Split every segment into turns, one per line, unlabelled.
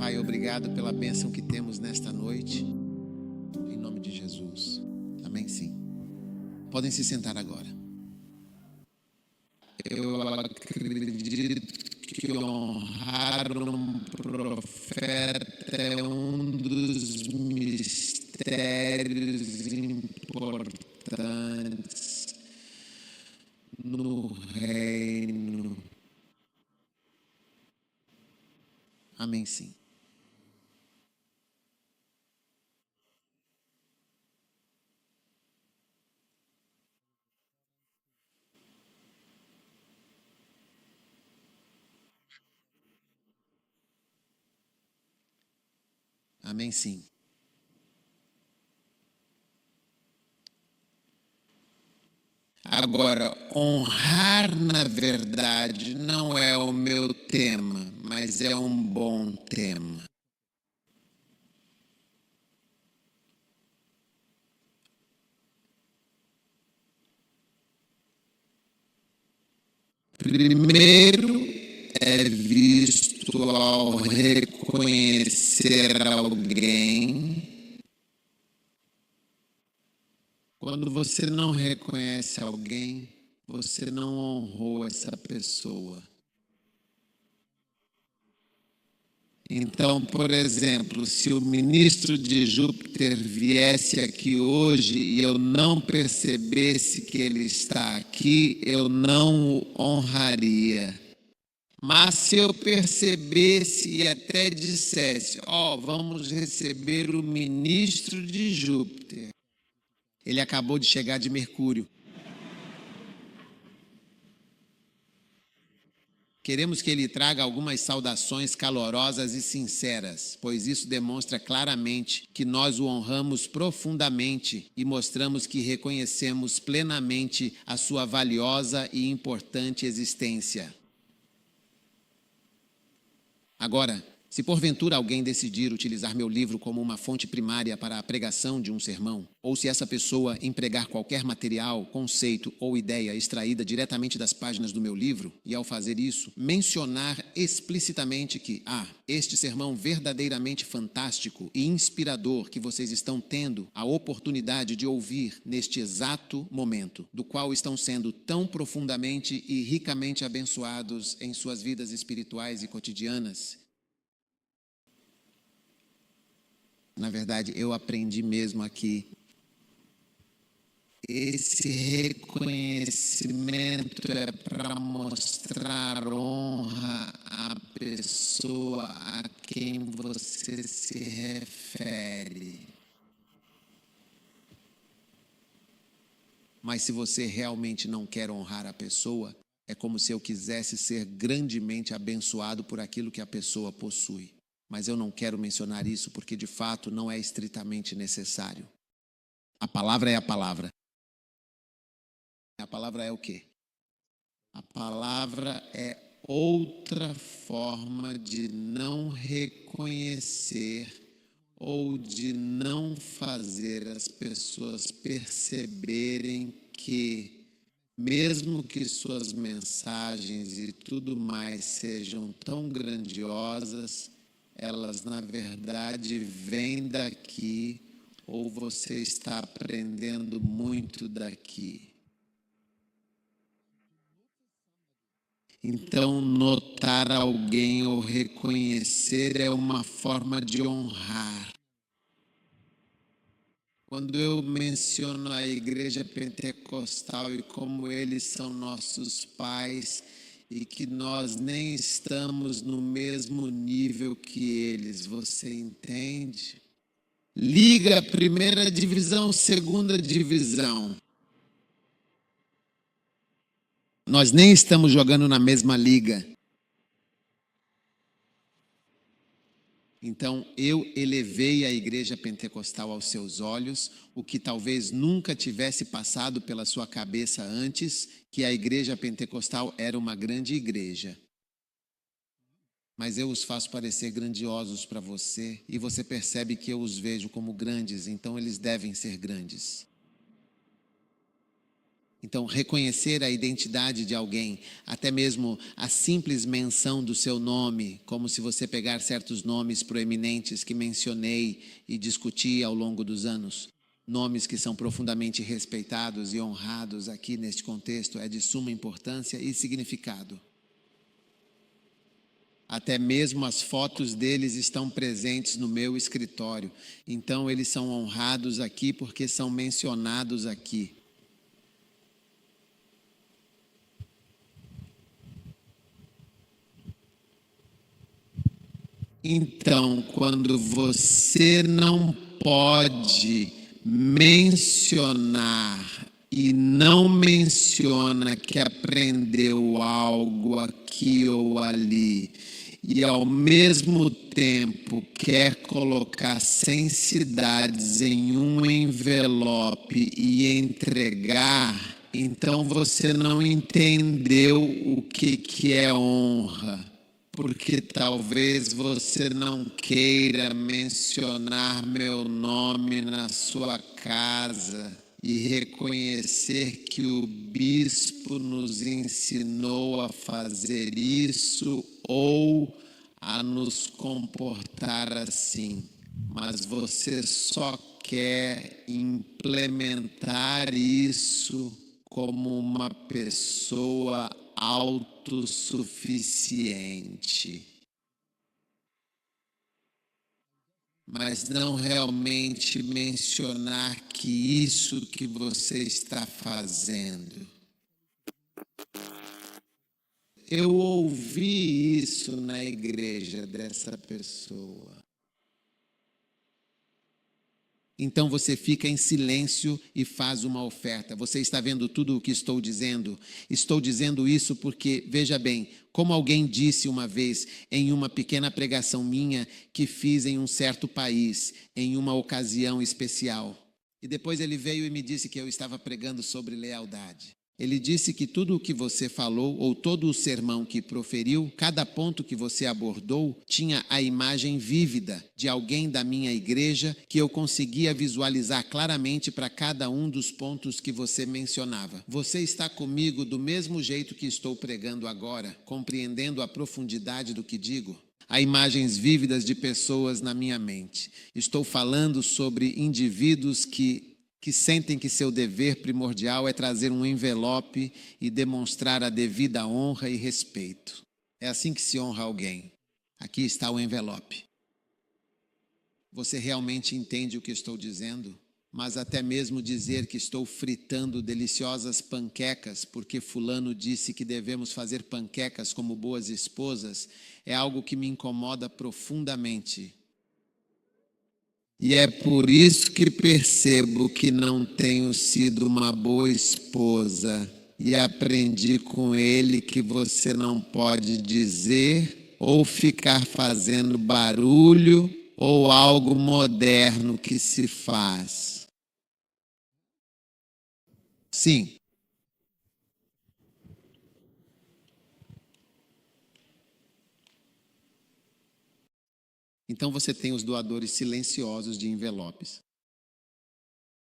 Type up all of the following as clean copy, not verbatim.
Pai, obrigado pela bênção que temos nesta noite. Em nome de Jesus. Amém, sim. Podem se sentar agora. Eu acredito que honrar um profeta é um dos mistérios importantes no reino. Amém, sim. Amém, sim. Agora, honrar, na verdade, não é o meu tema, mas é um bom tema. Primeiro é visto ao reconhecer alguém. Quando você não reconhece alguém, você não honrou essa pessoa. Então, por exemplo, se o ministro de Júpiter viesse aqui hoje e eu não percebesse que ele está aqui, eu não o honraria. Mas se eu percebesse e até dissesse, vamos receber o ministro de Júpiter. Ele acabou de chegar de Mercúrio. Queremos que ele traga algumas saudações calorosas e sinceras, pois isso demonstra claramente que nós o honramos profundamente e mostramos que reconhecemos plenamente a sua valiosa e importante existência. Agora, se porventura alguém decidir utilizar meu livro como uma fonte primária para a pregação de um sermão, ou se essa pessoa empregar qualquer material, conceito ou ideia extraída diretamente das páginas do meu livro, e ao fazer isso, mencionar explicitamente que, este sermão verdadeiramente fantástico e inspirador que vocês estão tendo a oportunidade de ouvir neste exato momento, do qual estão sendo tão profundamente e ricamente abençoados em suas vidas espirituais e cotidianas. Na verdade, eu aprendi mesmo aqui. Esse reconhecimento é para mostrar honra à pessoa a quem você se refere. Mas se você realmente não quer honrar a pessoa, é como se eu quisesse ser grandemente abençoado por aquilo que a pessoa possui. Mas eu não quero mencionar isso porque, de fato, não é estritamente necessário. A palavra é a palavra. A palavra é o quê? A palavra é outra forma de não reconhecer ou de não fazer as pessoas perceberem que, mesmo que suas mensagens e tudo mais sejam tão grandiosas, elas na verdade vêm daqui ou você está aprendendo muito daqui. Então, notar alguém ou reconhecer é uma forma de honrar. Quando eu menciono a igreja pentecostal e como eles são nossos pais e que nós nem estamos no mesmo nível que eles, você entende? Liga, primeira divisão, segunda divisão. Nós nem estamos jogando na mesma liga. Então, eu elevei a igreja pentecostal aos seus olhos, o que talvez nunca tivesse passado pela sua cabeça antes, que a igreja pentecostal era uma grande igreja. Mas eu os faço parecer grandiosos para você, e você percebe que eu os vejo como grandes, então eles devem ser grandes. Então, reconhecer a identidade de alguém, até mesmo a simples menção do seu nome, como se você pegar certos nomes proeminentes que mencionei e discuti ao longo dos anos, nomes que são profundamente respeitados e honrados aqui neste contexto, é de suma importância e significado. Até mesmo as fotos deles estão presentes no meu escritório. Então, eles são honrados aqui porque são mencionados aqui. Então, quando você não pode mencionar e não menciona que aprendeu algo aqui ou ali, e ao mesmo tempo quer colocar 100 cidades em um envelope e entregar, então você não entendeu o que é honra. Porque talvez você não queira mencionar meu nome na sua casa e reconhecer que o bispo nos ensinou a fazer isso ou a nos comportar assim. Mas você só quer implementar isso como uma pessoa autossuficiente, mas não realmente mencionar que isso que você está fazendo. Eu ouvi isso na igreja dessa pessoa. Então você fica em silêncio e faz uma oferta. Você está vendo tudo o que estou dizendo? Estou dizendo isso porque, veja bem, como alguém disse uma vez em uma pequena pregação minha que fiz em um certo país, em uma ocasião especial. E depois ele veio e me disse que eu estava pregando sobre lealdade. Ele disse que tudo o que você falou, ou todo o sermão que proferiu, cada ponto que você abordou, tinha a imagem vívida de alguém da minha igreja que eu conseguia visualizar claramente para cada um dos pontos que você mencionava. Você está comigo do mesmo jeito que estou pregando agora, compreendendo a profundidade do que digo? Há imagens vívidas de pessoas na minha mente. Estou falando sobre indivíduos que sentem que seu dever primordial é trazer um envelope e demonstrar a devida honra e respeito. É assim que se honra alguém. Aqui está o envelope. Você realmente entende o que estou dizendo? Mas até mesmo dizer que estou fritando deliciosas panquecas porque fulano disse que devemos fazer panquecas como boas esposas é algo que me incomoda profundamente. E é por isso que percebo que não tenho sido uma boa esposa e aprendi com ele que você não pode dizer ou ficar fazendo barulho ou algo moderno que se faz. Sim. Então você tem os doadores silenciosos de envelopes.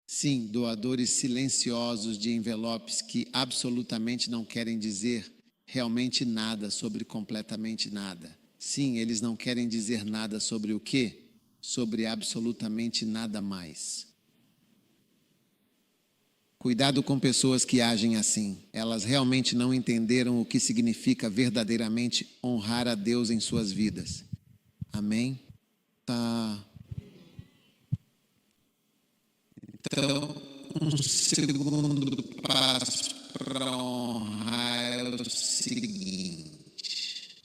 Sim, doadores silenciosos de envelopes que absolutamente não querem dizer realmente nada sobre completamente nada. Sim, eles não querem dizer nada sobre o quê? Sobre absolutamente nada mais. Cuidado com pessoas que agem assim. Elas realmente não entenderam o que significa verdadeiramente honrar a Deus em suas vidas. Amém? Tá. Então, um segundo passo para honrar é o seguinte.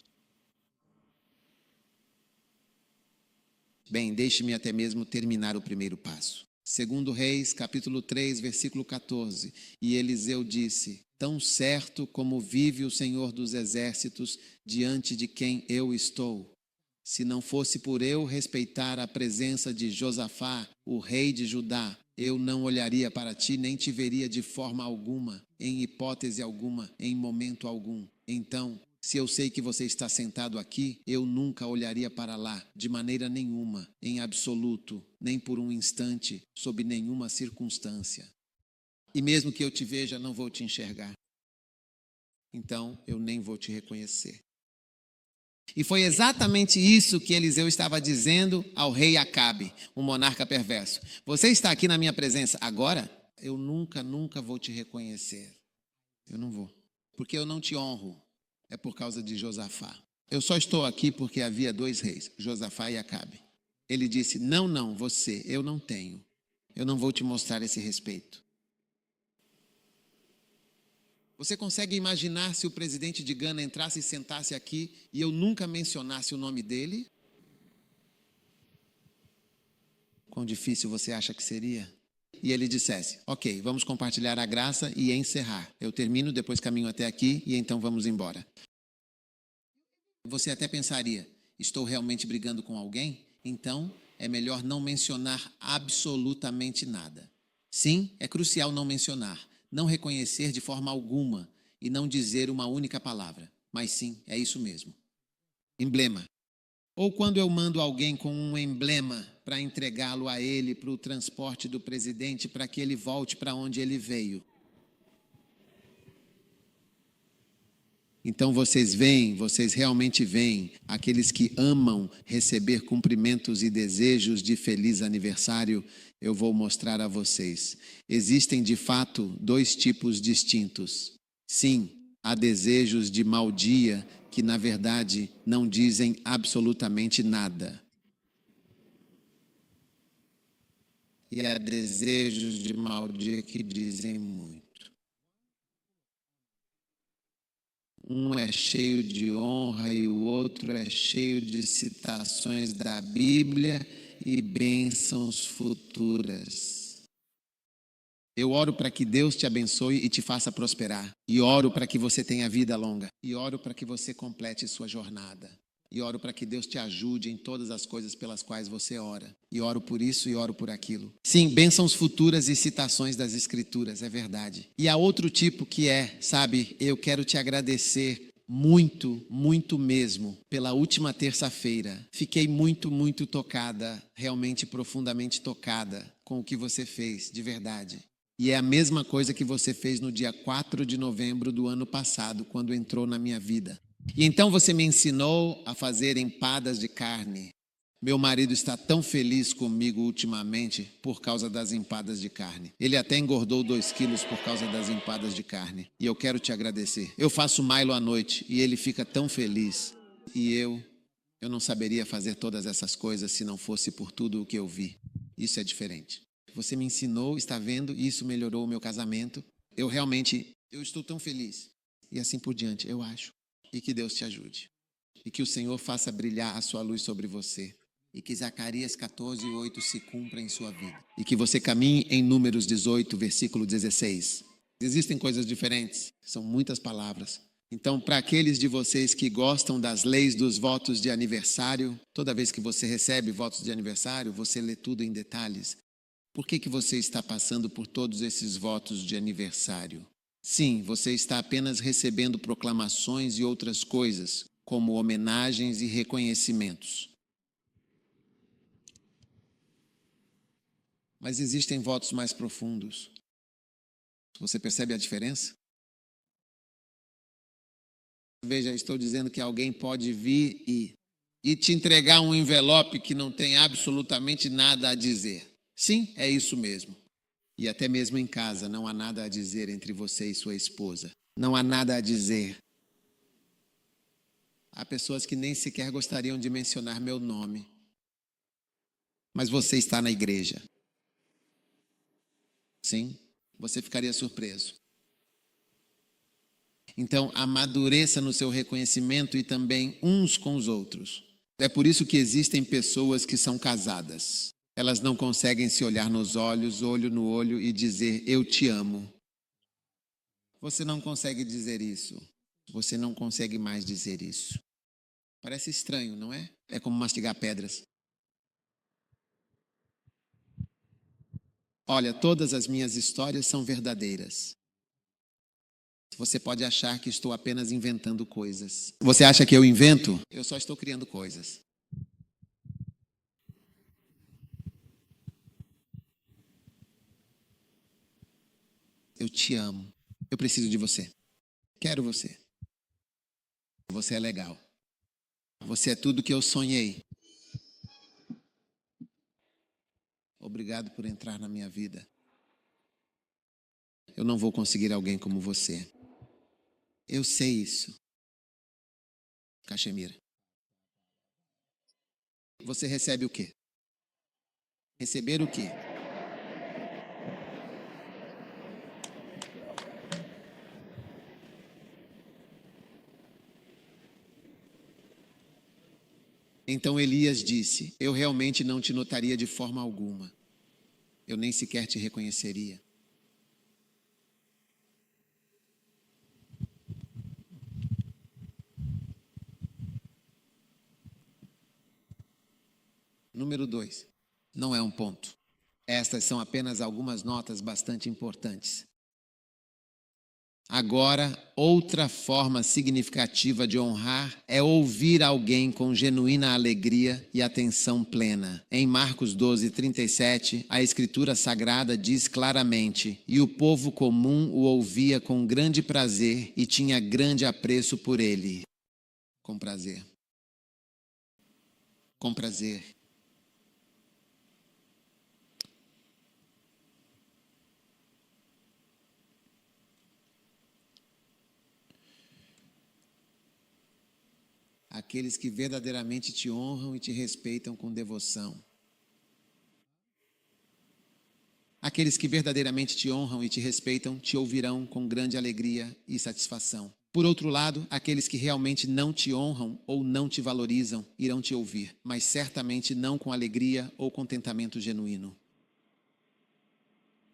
Bem, deixe-me até mesmo terminar o primeiro passo. Segundo Reis, capítulo 3, versículo 14. E Eliseu disse: tão certo como vive o Senhor dos exércitos, diante de quem eu estou. Se não fosse por eu respeitar a presença de Josafá, o rei de Judá, eu não olharia para ti, nem te veria de forma alguma, em hipótese alguma, em momento algum. Então, se eu sei que você está sentado aqui, eu nunca olharia para lá, de maneira nenhuma, em absoluto, nem por um instante, sob nenhuma circunstância. E mesmo que eu te veja, não vou te enxergar. Então, eu nem vou te reconhecer. E foi exatamente isso que Eliseu estava dizendo ao rei Acabe, um monarca perverso. Você está aqui na minha presença agora? Eu nunca vou te reconhecer. Eu não vou. Porque eu não te honro. É por causa de Josafá. Eu só estou aqui porque havia 2 reis, Josafá e Acabe. Ele disse, não, você, eu não tenho. Eu não vou te mostrar esse respeito. Você consegue imaginar se o presidente de Gana entrasse e sentasse aqui e eu nunca mencionasse o nome dele? Quão difícil você acha que seria? E ele dissesse, ok, vamos compartilhar a graça e encerrar. Eu termino, depois caminho até aqui e então vamos embora. Você até pensaria, estou realmente brigando com alguém? Então é melhor não mencionar absolutamente nada. Sim, é crucial não mencionar, não reconhecer de forma alguma e não dizer uma única palavra. Mas sim, é isso mesmo. Emblema. Ou quando eu mando alguém com um emblema para entregá-lo a ele para o transporte do presidente para que ele volte para onde ele veio. Então vocês realmente veem aqueles que amam receber cumprimentos e desejos de feliz aniversário, eu vou mostrar a vocês. Existem de fato 2 tipos distintos. Sim, há desejos de mau dia que na verdade não dizem absolutamente nada. E há desejos de mau dia que dizem muito. Um é cheio de honra e o outro é cheio de citações da Bíblia e bênçãos futuras. Eu oro para que Deus te abençoe e te faça prosperar. E oro para que você tenha vida longa. E oro para que você complete sua jornada. E oro para que Deus te ajude em todas as coisas pelas quais você ora. E oro por isso e oro por aquilo. Sim, bênçãos futuras e citações das Escrituras, é verdade. E há outro tipo que é, sabe, eu quero te agradecer muito mesmo pela última terça-feira. Fiquei muito tocada, realmente profundamente tocada com o que você fez, de verdade. E é a mesma coisa que você fez no dia 4 de novembro do ano passado, quando entrou na minha vida. E então você me ensinou a fazer empadas de carne. Meu marido está tão feliz comigo ultimamente por causa das empadas de carne. Ele até engordou 2 quilos por causa das empadas de carne. E eu quero te agradecer. Eu faço Milo à noite e ele fica tão feliz. E eu não saberia fazer todas essas coisas se não fosse por tudo o que eu vi. Isso é diferente. Você me ensinou, está vendo, isso melhorou o meu casamento. Eu estou tão feliz. E assim por diante, eu acho. E que Deus te ajude. E que o Senhor faça brilhar a sua luz sobre você. E que Zacarias 14:8 se cumpra em sua vida. E que você caminhe em Números 18, versículo 16. Existem coisas diferentes, são muitas palavras. Então, para aqueles de vocês que gostam das leis dos votos de aniversário, toda vez que você recebe votos de aniversário, você lê tudo em detalhes. Por que você está passando por todos esses votos de aniversário? Sim, você está apenas recebendo proclamações e outras coisas, como homenagens e reconhecimentos. Mas existem votos mais profundos. Você percebe a diferença? Veja, estou dizendo que alguém pode vir e te entregar um envelope que não tem absolutamente nada a dizer. Sim, é isso mesmo. E até mesmo em casa não há nada a dizer entre você e sua esposa. Não há nada a dizer. Há pessoas que nem sequer gostariam de mencionar meu nome. Mas você está na igreja. Sim, você ficaria surpreso. Então, amadureça no seu reconhecimento e também uns com os outros. É por isso que existem pessoas que são casadas. Elas não conseguem se olhar nos olhos, olho no olho e dizer, eu te amo. Você não consegue dizer isso. Você não consegue mais dizer isso. Parece estranho, não é? É como mastigar pedras. Olha, todas as minhas histórias são verdadeiras. Você pode achar que estou apenas inventando coisas. Você acha que eu invento? Eu só estou criando coisas. eu te amo. Eu preciso de você. Quero você. Você é legal. Você é tudo que eu sonhei. Obrigado por entrar na minha vida. Eu não vou conseguir alguém como você. Eu sei isso. Cachemira. Você recebe o quê? Receber o quê? Então Elias disse: eu realmente não te notaria de forma alguma. Eu nem sequer te reconheceria. Número 2. Não é um ponto. Estas são apenas algumas notas bastante importantes. Agora, outra forma significativa de honrar é ouvir alguém com genuína alegria e atenção plena. Em Marcos 12:37, a Escritura Sagrada diz claramente: e o povo comum o ouvia com grande prazer e tinha grande apreço por ele. Com prazer. Com prazer. Aqueles que verdadeiramente te honram e te respeitam com devoção. Aqueles que verdadeiramente te honram e te respeitam te ouvirão com grande alegria e satisfação. Por outro lado, aqueles que realmente não te honram ou não te valorizam irão te ouvir, mas certamente não com alegria ou contentamento genuíno.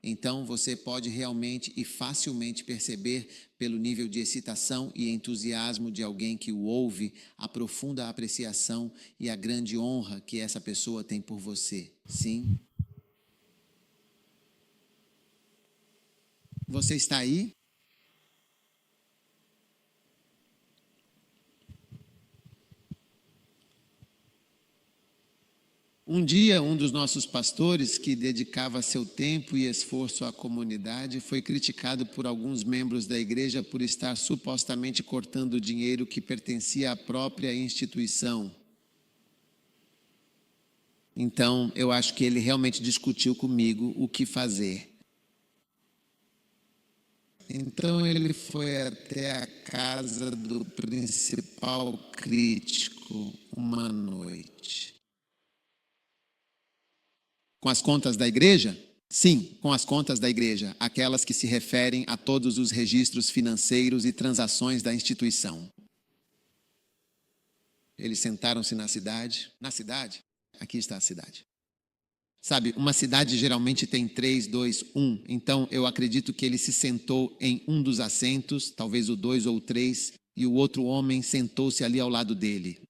Então você pode realmente e facilmente perceber, pelo nível de excitação e entusiasmo de alguém que o ouve, a profunda apreciação e a grande honra que essa pessoa tem por você. Sim? Você está aí? Um dia, um dos nossos pastores, que dedicava seu tempo e esforço à comunidade, foi criticado por alguns membros da igreja por estar supostamente cortando dinheiro que pertencia à própria instituição. Então, eu acho que ele realmente discutiu comigo o que fazer. Então, ele foi até a casa do principal crítico uma noite. Com as contas da igreja? Sim, com as contas da igreja, aquelas que se referem a todos os registros financeiros e transações da instituição. Eles sentaram-se na cidade. Na cidade? Aqui está a cidade. Sabe, uma cidade geralmente tem 3, 2, 1. Então, eu acredito que ele se sentou em um dos assentos, talvez o 2 ou o 3, e o outro homem sentou-se ali ao lado dele.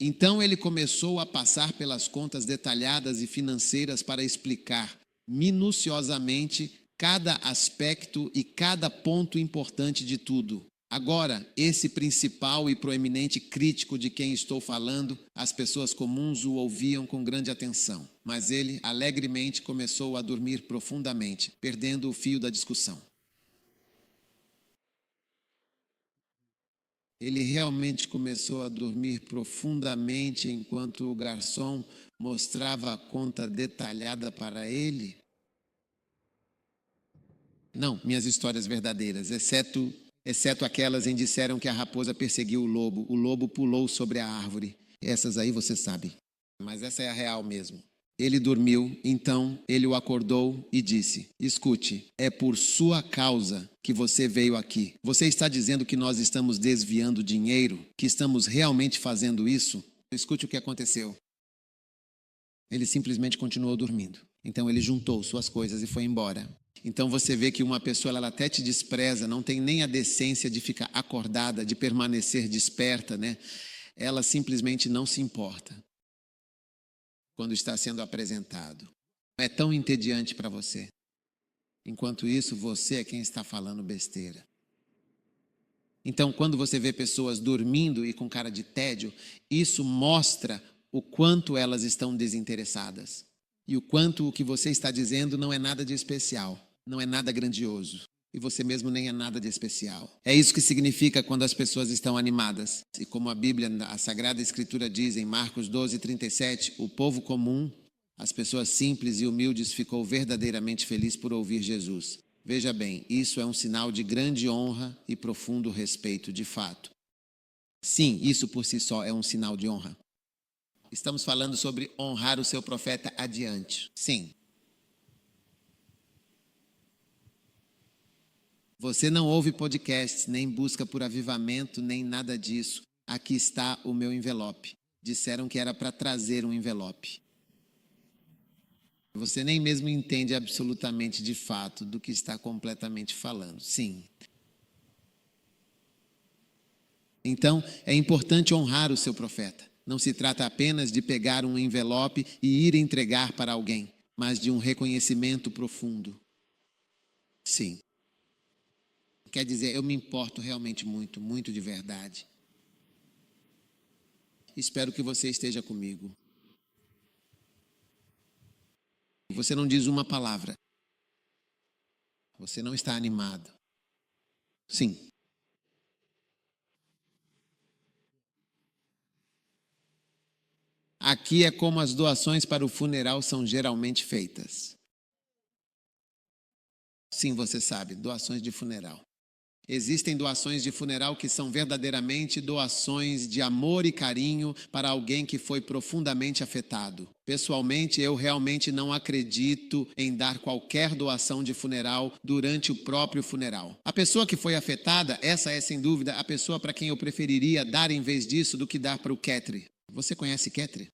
Então ele começou a passar pelas contas detalhadas e financeiras para explicar minuciosamente cada aspecto e cada ponto importante de tudo. Agora, esse principal e proeminente crítico de quem estou falando, as pessoas comuns o ouviam com grande atenção, mas ele alegremente começou a dormir profundamente, perdendo o fio da discussão. Ele realmente começou a dormir profundamente enquanto o garçom mostrava a conta detalhada para ele. Não, minhas histórias verdadeiras, exceto aquelas em que disseram que a raposa perseguiu o lobo pulou sobre a árvore. Essas aí você sabe, mas essa é a real mesmo. Ele dormiu, então ele o acordou e disse: escute, é por sua causa que você veio aqui. Você está dizendo que nós estamos desviando dinheiro, que estamos realmente fazendo isso? Escute o que aconteceu. Ele simplesmente continuou dormindo. Então ele juntou suas coisas e foi embora. Então você vê que uma pessoa, ela até te despreza, não tem nem a decência de ficar acordada, de permanecer desperta, né? Ela simplesmente não se importa quando está sendo apresentado. É tão entediante para você. Enquanto isso, você é quem está falando besteira. Então, quando você vê pessoas dormindo e com cara de tédio, isso mostra o quanto elas estão desinteressadas. E o quanto o que você está dizendo não é nada de especial, não é nada grandioso. E você mesmo nem é nada de especial. É isso que significa quando as pessoas estão animadas. E como a Bíblia, a Sagrada Escritura diz em Marcos 12:37, o povo comum, as pessoas simples e humildes, ficou verdadeiramente feliz por ouvir Jesus. Veja bem, isso é um sinal de grande honra e profundo respeito, de fato. Sim, isso por si só é um sinal de honra. Estamos falando sobre honrar o seu profeta adiante. Sim. Você não ouve podcasts, nem busca por avivamento, nem nada disso. Aqui está o meu envelope. Disseram que era para trazer um envelope. Você nem mesmo entende absolutamente de fato do que está completamente falando. Sim. Então, é importante honrar o seu profeta. Não se trata apenas de pegar um envelope e ir entregar para alguém, mas de um reconhecimento profundo. Sim. Quer dizer, eu me importo realmente muito, muito de verdade. Espero que você esteja comigo. Você não diz uma palavra. Você não está animado. Sim. Aqui é como as doações para o funeral são geralmente feitas. Sim, você sabe, doações de funeral. Existem doações de funeral que são verdadeiramente doações de amor e carinho para alguém que foi profundamente afetado. Pessoalmente, eu realmente não acredito em dar qualquer doação de funeral durante o próprio funeral. A pessoa que foi afetada, essa é sem dúvida a pessoa para quem eu preferiria dar em vez disso do que dar para o Ketri. Você conhece Ketri?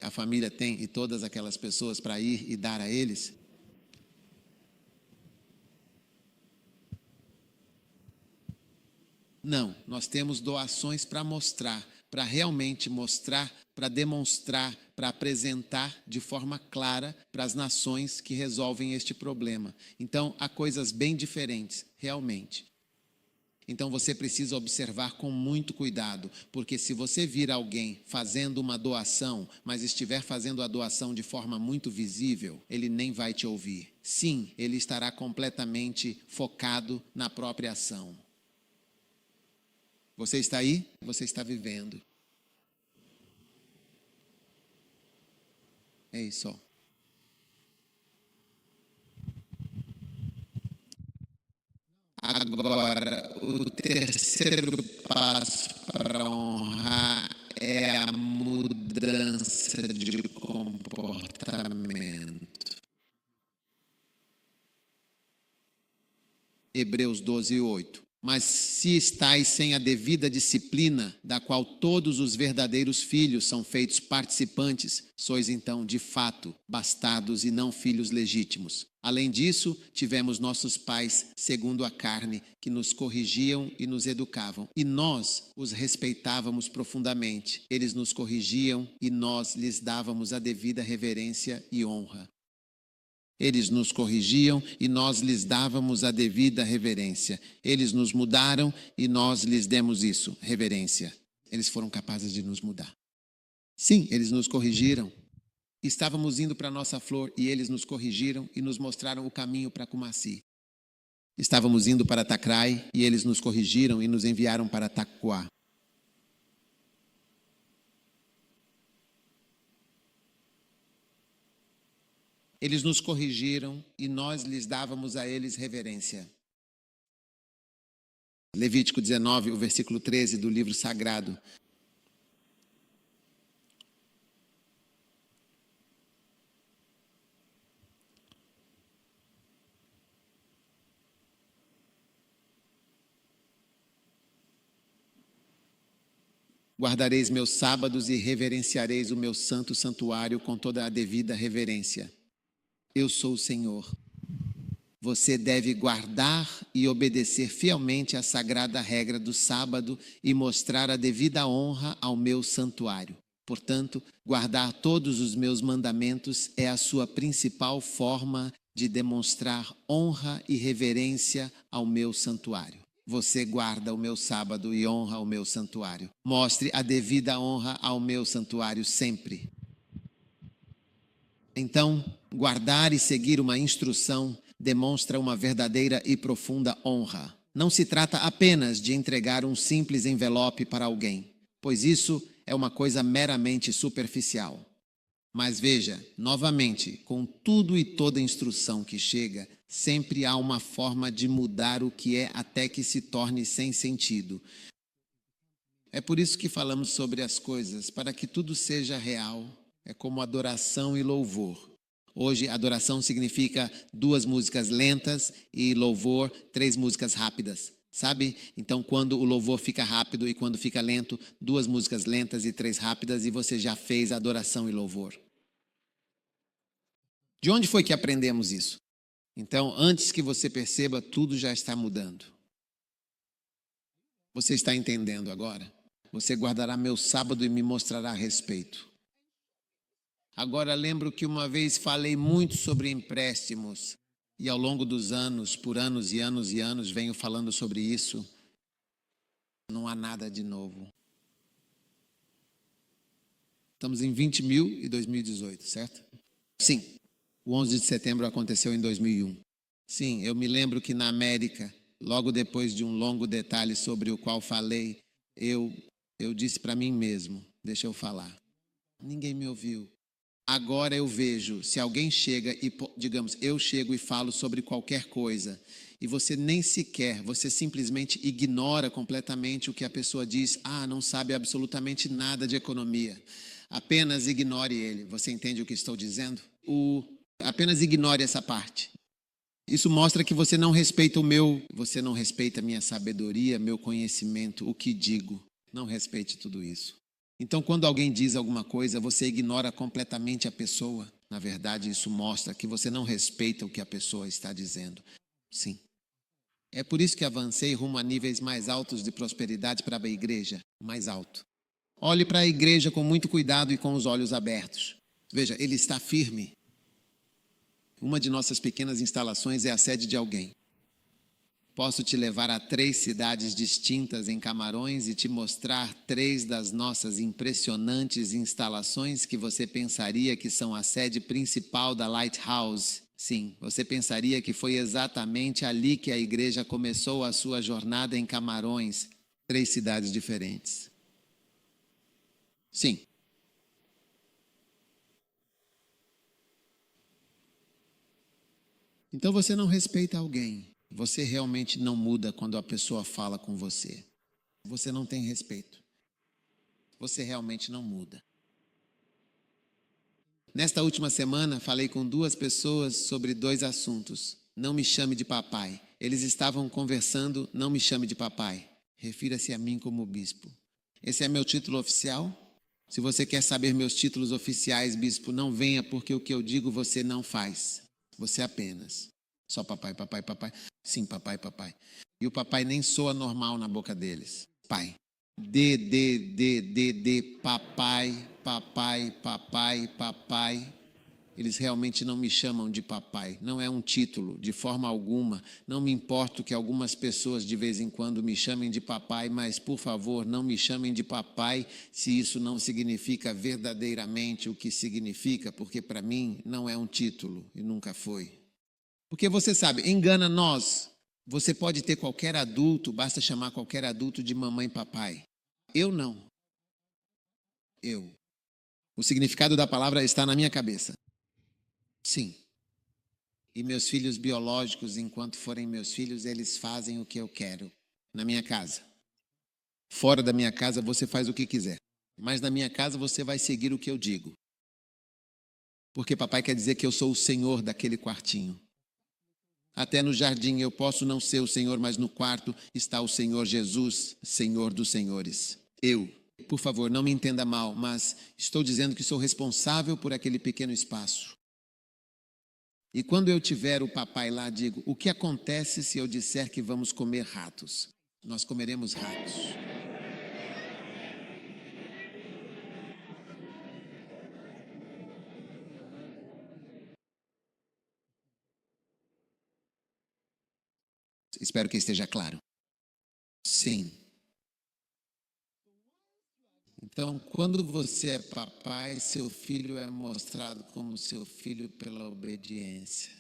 A família tem e todas aquelas pessoas para ir e dar a eles? Não, nós temos doações para mostrar, para realmente mostrar, para demonstrar, para apresentar de forma clara para as nações que resolvem este problema. Então, há coisas bem diferentes, realmente. Então, você precisa observar com muito cuidado, porque se você vir alguém fazendo uma doação, mas estiver fazendo a doação de forma muito visível, ele nem vai te ouvir. Sim, ele estará completamente focado na própria ação. Você está aí? Você está vivendo. É isso. Agora, o terceiro passo para honrar é a mudança de comportamento. Hebreus 12:8. Mas se estáis sem a devida disciplina, da qual todos os verdadeiros filhos são feitos participantes, sois então, de fato, bastardos e não filhos legítimos. Além disso, tivemos nossos pais, segundo a carne, que nos corrigiam e nos educavam. E nós os respeitávamos profundamente. Eles nos corrigiam e nós lhes dávamos a devida reverência e honra. Eles nos corrigiam e nós lhes dávamos a devida reverência. Eles nos mudaram e nós lhes demos isso, reverência. Eles foram capazes de nos mudar. Sim, eles nos corrigiram. Estávamos indo para a nossa flor e eles nos corrigiram e nos mostraram o caminho para Cumaci. Estávamos indo para Tacrai e eles nos corrigiram e nos enviaram para Taquá. Eles nos corrigiram e nós lhes dávamos a eles reverência. Levítico 19, o versículo 13 do livro sagrado. Guardareis meus sábados e reverenciareis o meu santo santuário com toda a devida reverência. Eu sou o Senhor. Você deve guardar e obedecer fielmente a sagrada regra do sábado e mostrar a devida honra ao meu santuário. Portanto, guardar todos os meus mandamentos é a sua principal forma de demonstrar honra e reverência ao meu santuário. Você guarda o meu sábado e honra o meu santuário. Mostre a devida honra ao meu santuário sempre. Então, Guardar e seguir uma instrução demonstra uma verdadeira e profunda honra. Não se trata apenas de entregar um simples envelope para alguém, pois isso é uma coisa meramente superficial. Mas veja, novamente, com tudo e toda instrução que chega, sempre há uma forma de mudar o que é até que se torne sem sentido. É por isso que falamos sobre as coisas, para que tudo seja real. É como adoração e louvor. Hoje, adoração significa 2 músicas lentas e louvor, 3 músicas rápidas. Sabe? Então, quando o louvor fica rápido e quando fica lento, 2 músicas lentas e 3 rápidas, e você já fez adoração e louvor. De onde foi que aprendemos isso? Então, antes que você perceba, tudo já está mudando. Você está entendendo agora? Você guardará meu sábado e me mostrará a respeito. Agora, lembro que uma vez falei muito sobre empréstimos e ao longo dos anos, por anos e anos e anos, venho falando sobre isso. Não há nada de novo. Estamos em 20.000 e 2018, certo? Sim, o 11 de setembro aconteceu em 2001. Sim, eu me lembro que na América, logo depois de um longo detalhe sobre o qual falei, eu disse para mim mesmo, deixa eu falar. Ninguém me ouviu. Agora eu vejo, se alguém chega e, digamos, eu chego e falo sobre qualquer coisa, e você nem sequer, você simplesmente ignora completamente o que a pessoa diz, não sabe absolutamente nada de economia. Apenas ignore ele. Você entende o que estou dizendo? Apenas ignore essa parte. Isso mostra que você não respeita você não respeita a minha sabedoria, meu conhecimento, o que digo. Não respeite tudo isso. Então, quando alguém diz alguma coisa, você ignora completamente a pessoa. Na verdade, isso mostra que você não respeita o que a pessoa está dizendo. Sim. É por isso que avancei rumo a níveis mais altos de prosperidade para a igreja. Mais alto. Olhe para a igreja com muito cuidado e com os olhos abertos. Veja, ele está firme. Uma de nossas pequenas instalações é a sede de alguém. Posso te levar a 3 cidades distintas em Camarões e te mostrar 3 das nossas impressionantes instalações que você pensaria que são a sede principal da Lighthouse. Sim, você pensaria que foi exatamente ali que a igreja começou a sua jornada em Camarões. 3 cidades diferentes. Sim. Então você não respeita alguém. Você realmente não muda quando a pessoa fala com você. Você não tem respeito. Você realmente não muda. Nesta última semana, falei com 2 pessoas sobre 2 assuntos. Não me chame de papai. Eles estavam conversando, não me chame de papai. Refira-se a mim como bispo. Esse é meu título oficial? Se você quer saber meus títulos oficiais, bispo, não venha, porque o que eu digo você não faz. Você apenas. Só papai, papai, papai. Sim, papai, papai. E o papai nem soa normal na boca deles. Pai. Papai, papai, papai, papai. Eles realmente não me chamam de papai. Não é um título, de forma alguma. Não me importo que algumas pessoas de vez em quando me chamem de papai, mas, por favor, não me chamem de papai se isso não significa verdadeiramente o que significa, porque para mim não é um título e nunca foi. Porque você sabe, engana nós. Você pode ter qualquer adulto, basta chamar qualquer adulto de mamãe e papai. Eu não. Eu. O significado da palavra está na minha cabeça. Sim. E meus filhos biológicos, enquanto forem meus filhos, eles fazem o que eu quero. Na minha casa. Fora da minha casa você faz o que quiser. Mas na minha casa você vai seguir o que eu digo. Porque papai quer dizer que eu sou o senhor daquele quartinho. Até no jardim eu posso não ser o Senhor, mas no quarto está o Senhor Jesus, Senhor dos senhores. Eu. Por favor, não me entenda mal, mas estou dizendo que sou responsável por aquele pequeno espaço. E quando eu tiver o papai lá, digo, o que acontece se eu disser que vamos comer ratos? Nós comeremos ratos. Espero que esteja claro. Sim. Então, quando você é papai, seu filho é mostrado como seu filho pela obediência.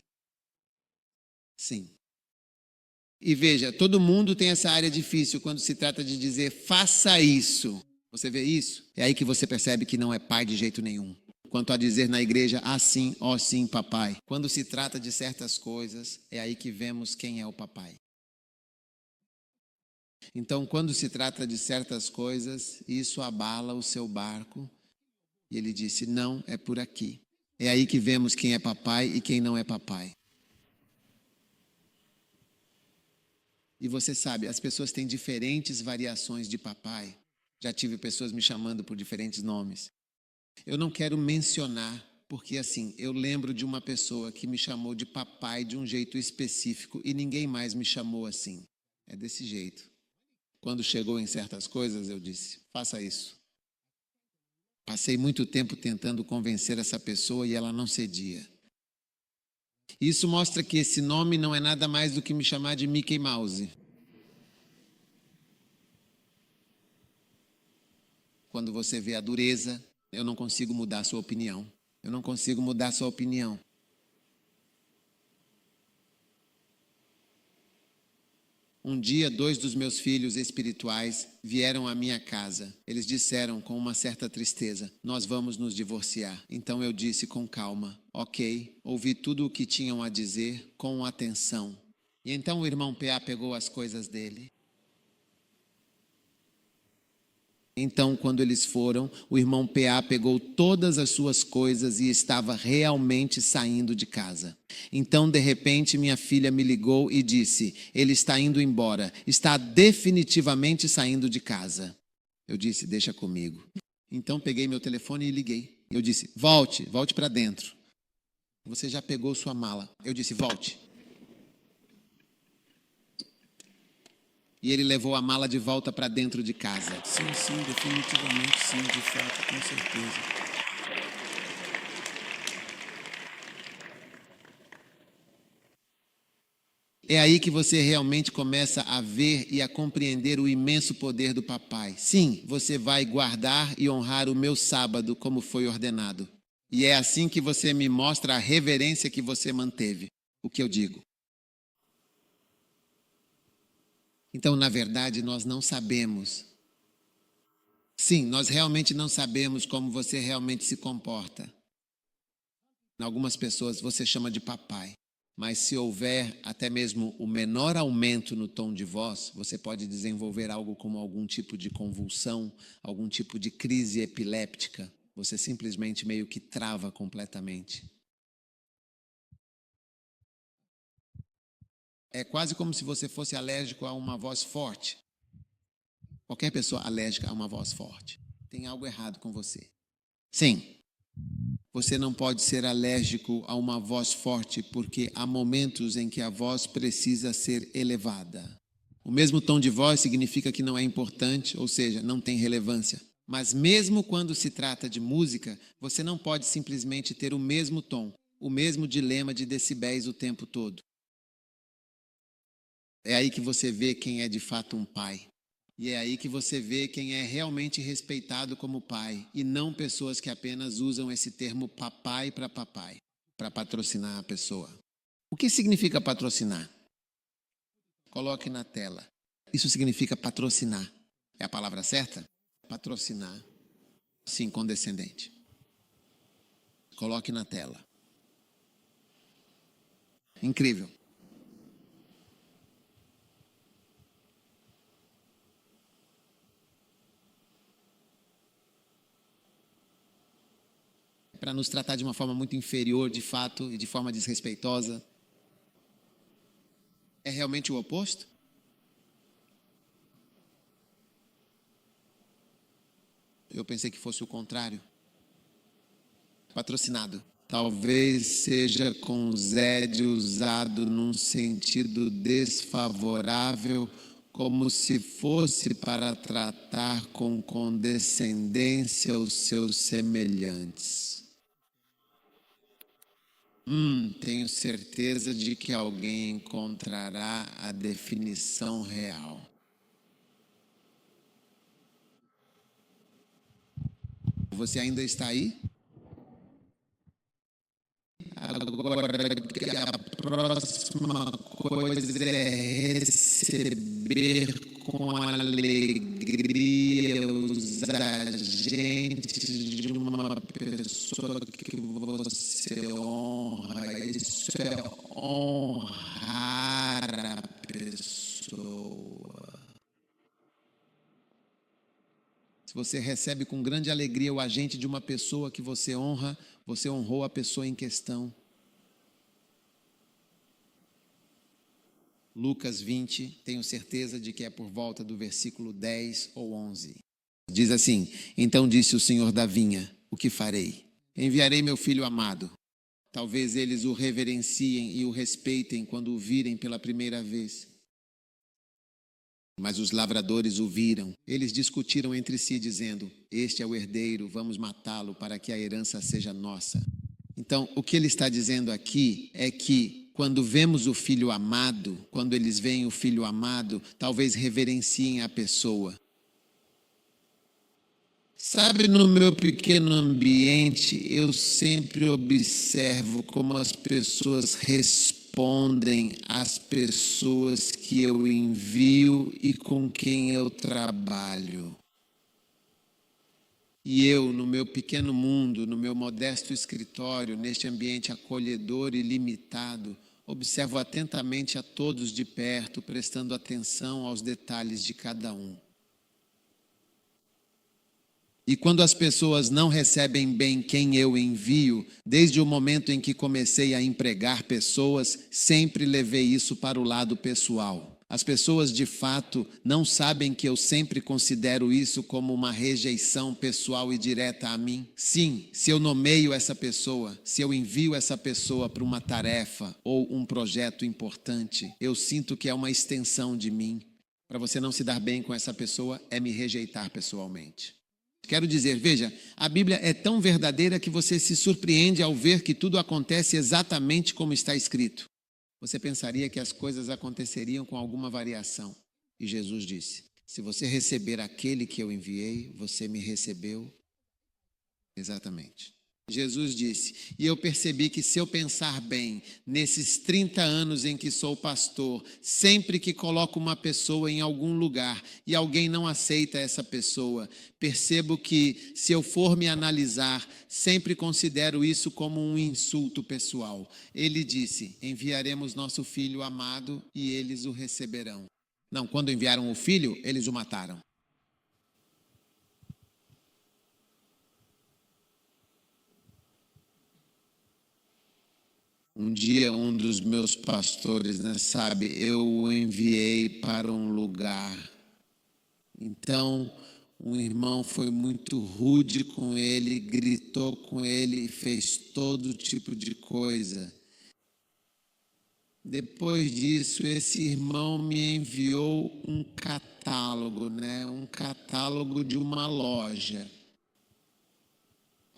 Sim. E veja, todo mundo tem essa área difícil quando se trata de dizer faça isso. Você vê isso? É aí que você percebe que não é pai de jeito nenhum. Quanto a dizer na igreja, sim, ó sim, papai. Quando se trata de certas coisas, é aí que vemos quem é o papai. Então, quando se trata de certas coisas, isso abala o seu barco. E ele disse, não, é por aqui. É aí que vemos quem é papai e quem não é papai. E você sabe, as pessoas têm diferentes variações de papai. Já tive pessoas me chamando por diferentes nomes. Eu não quero mencionar, porque assim, eu lembro de uma pessoa que me chamou de papai de um jeito específico e ninguém mais me chamou assim. É desse jeito. Quando chegou em certas coisas, eu disse, faça isso. Passei muito tempo tentando convencer essa pessoa e ela não cedia. Isso mostra que esse nome não é nada mais do que me chamar de Mickey Mouse. Quando você vê a dureza, eu não consigo mudar a sua opinião. Eu não consigo mudar a sua opinião. Um dia, 2 dos meus filhos espirituais vieram à minha casa. Eles disseram com uma certa tristeza, nós vamos nos divorciar. Então eu disse com calma, ok, ouvi tudo o que tinham a dizer com atenção. E então o irmão P.A. pegou as coisas dele. Então, quando eles foram, o irmão P.A. pegou todas as suas coisas e estava realmente saindo de casa. Então, de repente, minha filha me ligou e disse, ele está indo embora, está definitivamente saindo de casa. Eu disse, deixa comigo. Então, peguei meu telefone e liguei. Eu disse, volte para dentro. Você já pegou sua mala. Eu disse, volte. E ele levou a mala de volta para dentro de casa.
Sim, definitivamente sim, de fato, com certeza.
É aí que você realmente começa a ver e a compreender o imenso poder do papai. Sim, você vai guardar e honrar o meu sábado como foi ordenado. E é assim que você me mostra a reverência que você manteve. O que eu digo. Então, na verdade, nós não sabemos. Sim, nós realmente não sabemos como você realmente se comporta. Algumas pessoas você chama de papai. Mas se houver até mesmo o menor aumento no tom de voz, você pode desenvolver algo como algum tipo de convulsão, algum tipo de crise epiléptica. Você simplesmente meio que trava completamente. É quase como se você fosse alérgico a uma voz forte. Qualquer pessoa alérgica a uma voz forte. Tem algo errado com você. Sim. Você não pode ser alérgico a uma voz forte, porque há momentos em que a voz precisa ser elevada. O mesmo tom de voz significa que não é importante, ou seja, não tem relevância. Mas mesmo quando se trata de música, você não pode simplesmente ter o mesmo tom, o mesmo dilema de decibéis o tempo todo. É aí que você vê quem é de fato um pai. E é aí que você vê quem é realmente respeitado como pai, e não pessoas que apenas usam esse termo papai, para patrocinar a pessoa. O que significa patrocinar? Coloque na tela. Isso significa patrocinar. É a palavra certa? Patrocinar. Sim, condescendente. Coloque na tela. Incrível. Para nos tratar de uma forma muito inferior, de fato, e de forma desrespeitosa. É realmente o oposto? Eu pensei que fosse o contrário. Patrocinado. Talvez seja com Zed usado num sentido desfavorável, como se fosse para tratar com condescendência os seus semelhantes. Tenho certeza de que alguém encontrará a definição real. Você ainda está aí? Agora, a próxima coisa é receber com alegria os agentes de uma pessoa que você honra. Isso é honrar a pessoa. Se você recebe com grande alegria o agente de uma pessoa que você honra, você honrou a pessoa em questão. Lucas 20, tenho certeza de que é por volta do versículo 10 ou 11. Diz assim: então disse o Senhor da vinha, o que farei? Enviarei meu filho amado. Talvez eles o reverenciem e o respeitem quando o virem pela primeira vez. Mas os lavradores o viram. Eles discutiram entre si, dizendo: este é o herdeiro, vamos matá-lo para que a herança seja nossa. Então, o que ele está dizendo aqui é que quando vemos o filho amado, quando eles veem o filho amado, talvez reverenciem a pessoa. Sabe, no meu pequeno ambiente, eu sempre observo como as pessoas respondem às pessoas que eu envio e com quem eu trabalho. E eu, no meu pequeno mundo, no meu modesto escritório, neste ambiente acolhedor e limitado, observo atentamente a todos de perto, prestando atenção aos detalhes de cada um. E quando as pessoas não recebem bem quem eu envio, desde o momento em que comecei a empregar pessoas, sempre levei isso para o lado pessoal. As pessoas, de fato, não sabem que eu sempre considero isso como uma rejeição pessoal e direta a mim. Sim, se eu nomeio essa pessoa, se eu envio essa pessoa para uma tarefa ou um projeto importante, eu sinto que é uma extensão de mim. Para você não se dar bem com essa pessoa, é me rejeitar pessoalmente. Quero dizer, veja, a Bíblia é tão verdadeira que você se surpreende ao ver que tudo acontece exatamente como está escrito. Você pensaria que as coisas aconteceriam com alguma variação. E Jesus disse: se você receber aquele que eu enviei, você me recebeu exatamente. Jesus disse, e eu percebi que se eu pensar bem, nesses 30 anos em que sou pastor, sempre que coloco uma pessoa em algum lugar e alguém não aceita essa pessoa, percebo que, se eu for me analisar, sempre considero isso como um insulto pessoal. Ele disse, enviaremos nosso filho amado e eles o receberão. Não, quando enviaram o filho, eles o mataram. Um dia, um dos meus pastores, eu o enviei para um lugar. Então, um irmão foi muito rude com ele, gritou com ele, fez todo tipo de coisa. Depois disso, esse irmão me enviou um catálogo, um catálogo de uma loja.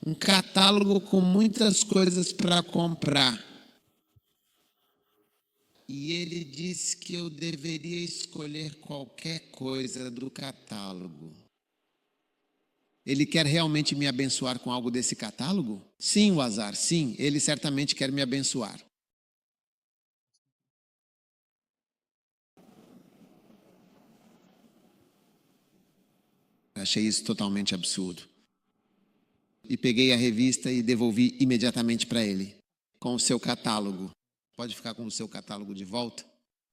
Um catálogo com muitas coisas para comprar. E ele disse que eu deveria escolher qualquer coisa do catálogo. Ele quer realmente me abençoar com algo desse catálogo? Sim, Wazar, sim, ele certamente quer me abençoar. Achei isso totalmente absurdo. E peguei a revista e devolvi imediatamente para ele, com o seu catálogo. Pode ficar com o seu catálogo de volta?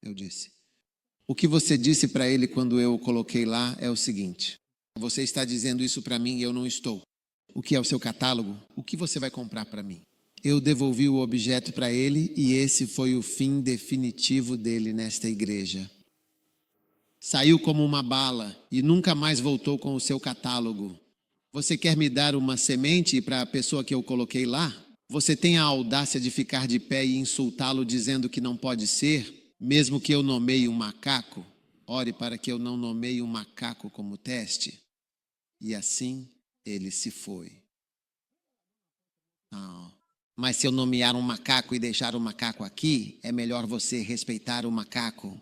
Eu disse. O que você disse para ele quando eu o coloquei lá é o seguinte: você está dizendo isso para mim e eu não estou. O que é o seu catálogo? O que você vai comprar para mim? Eu devolvi o objeto para ele e esse foi o fim definitivo dele nesta igreja. Saiu como uma bala e nunca mais voltou com o seu catálogo. Você quer me dar uma semente para a pessoa que eu coloquei lá? Você tem a audácia de ficar de pé e insultá-lo dizendo que não pode ser, mesmo que eu nomeie um macaco? Ore para que eu não nomeie um macaco como teste. E assim ele se foi. Não. Mas se eu nomear um macaco e deixar o macaco aqui, é melhor você respeitar o macaco.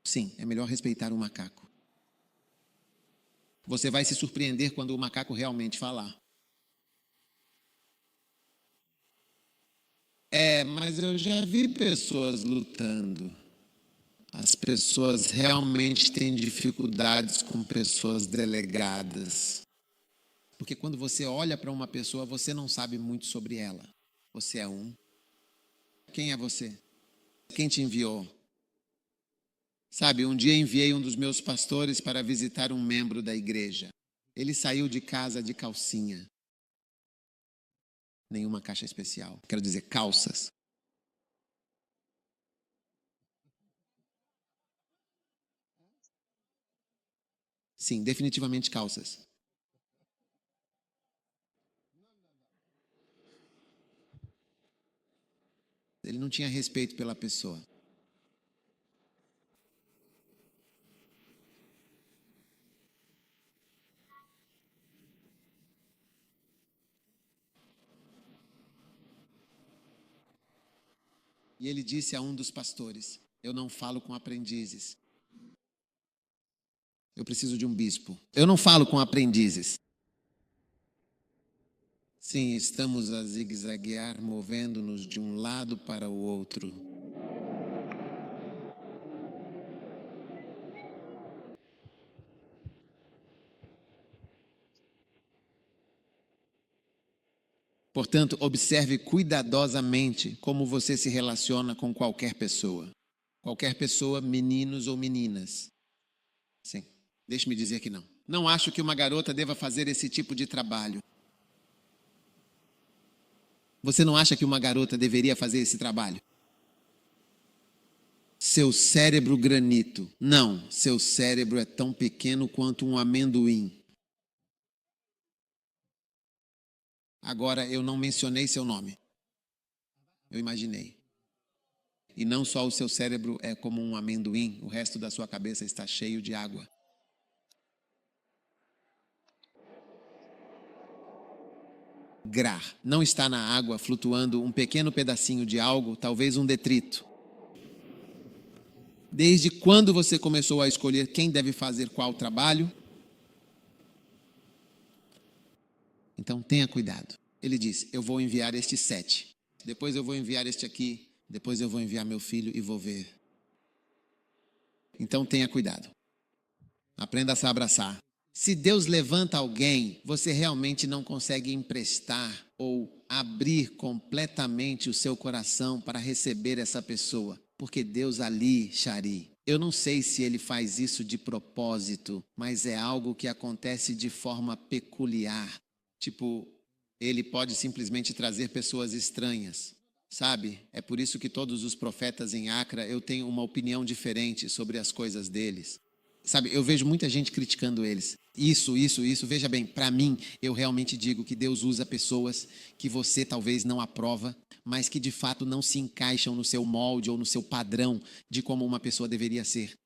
Sim, é melhor respeitar o macaco. Você vai se surpreender quando o macaco realmente falar. Mas eu já vi pessoas lutando. As pessoas realmente têm dificuldades com pessoas delegadas. Porque quando você olha para uma pessoa, você não sabe muito sobre ela. Você é um. Quem é você? Quem te enviou? Sabe, um dia enviei um dos meus pastores para visitar um membro da igreja. Ele saiu de casa de calcinha. Nenhuma caixa especial. Quero dizer, calças. Sim, definitivamente calças. Ele não tinha respeito pela pessoa. E ele disse a um dos pastores: eu não falo com aprendizes. Eu preciso de um bispo. Eu não falo com aprendizes. Sim, estamos a zigue-zaguear, movendo-nos de um lado para o outro. Portanto, observe cuidadosamente como você se relaciona com qualquer pessoa. Qualquer pessoa, meninos ou meninas. Sim, deixe-me dizer que não. Não acho que uma garota deva fazer esse tipo de trabalho. Você não acha que uma garota deveria fazer esse trabalho? Seu cérebro granito. Não, seu cérebro é tão pequeno quanto um amendoim. Agora, eu não mencionei seu nome. Eu imaginei. E não só o seu cérebro é como um amendoim, o resto da sua cabeça está cheio de água. Gra. Não está na água flutuando um pequeno pedacinho de algo, talvez um detrito. Desde quando você começou a escolher quem deve fazer qual trabalho? Então tenha cuidado. Ele disse: eu vou enviar estes 7. Depois eu vou enviar este aqui. Depois eu vou enviar meu filho e vou ver. Então tenha cuidado. Aprenda a se abraçar. Se Deus levanta alguém, você realmente não consegue emprestar ou abrir completamente o seu coração para receber essa pessoa. Porque Deus ali, Shari, eu não sei se ele faz isso de propósito, mas é algo que acontece de forma peculiar. Tipo, ele pode simplesmente trazer pessoas estranhas, sabe? É por isso que todos os profetas em Acra, eu tenho uma opinião diferente sobre as coisas deles. Sabe, eu vejo muita gente criticando eles. Isso. Veja bem, para mim, eu realmente digo que Deus usa pessoas que você talvez não aprova, mas que de fato não se encaixam no seu molde ou no seu padrão de como uma pessoa deveria ser.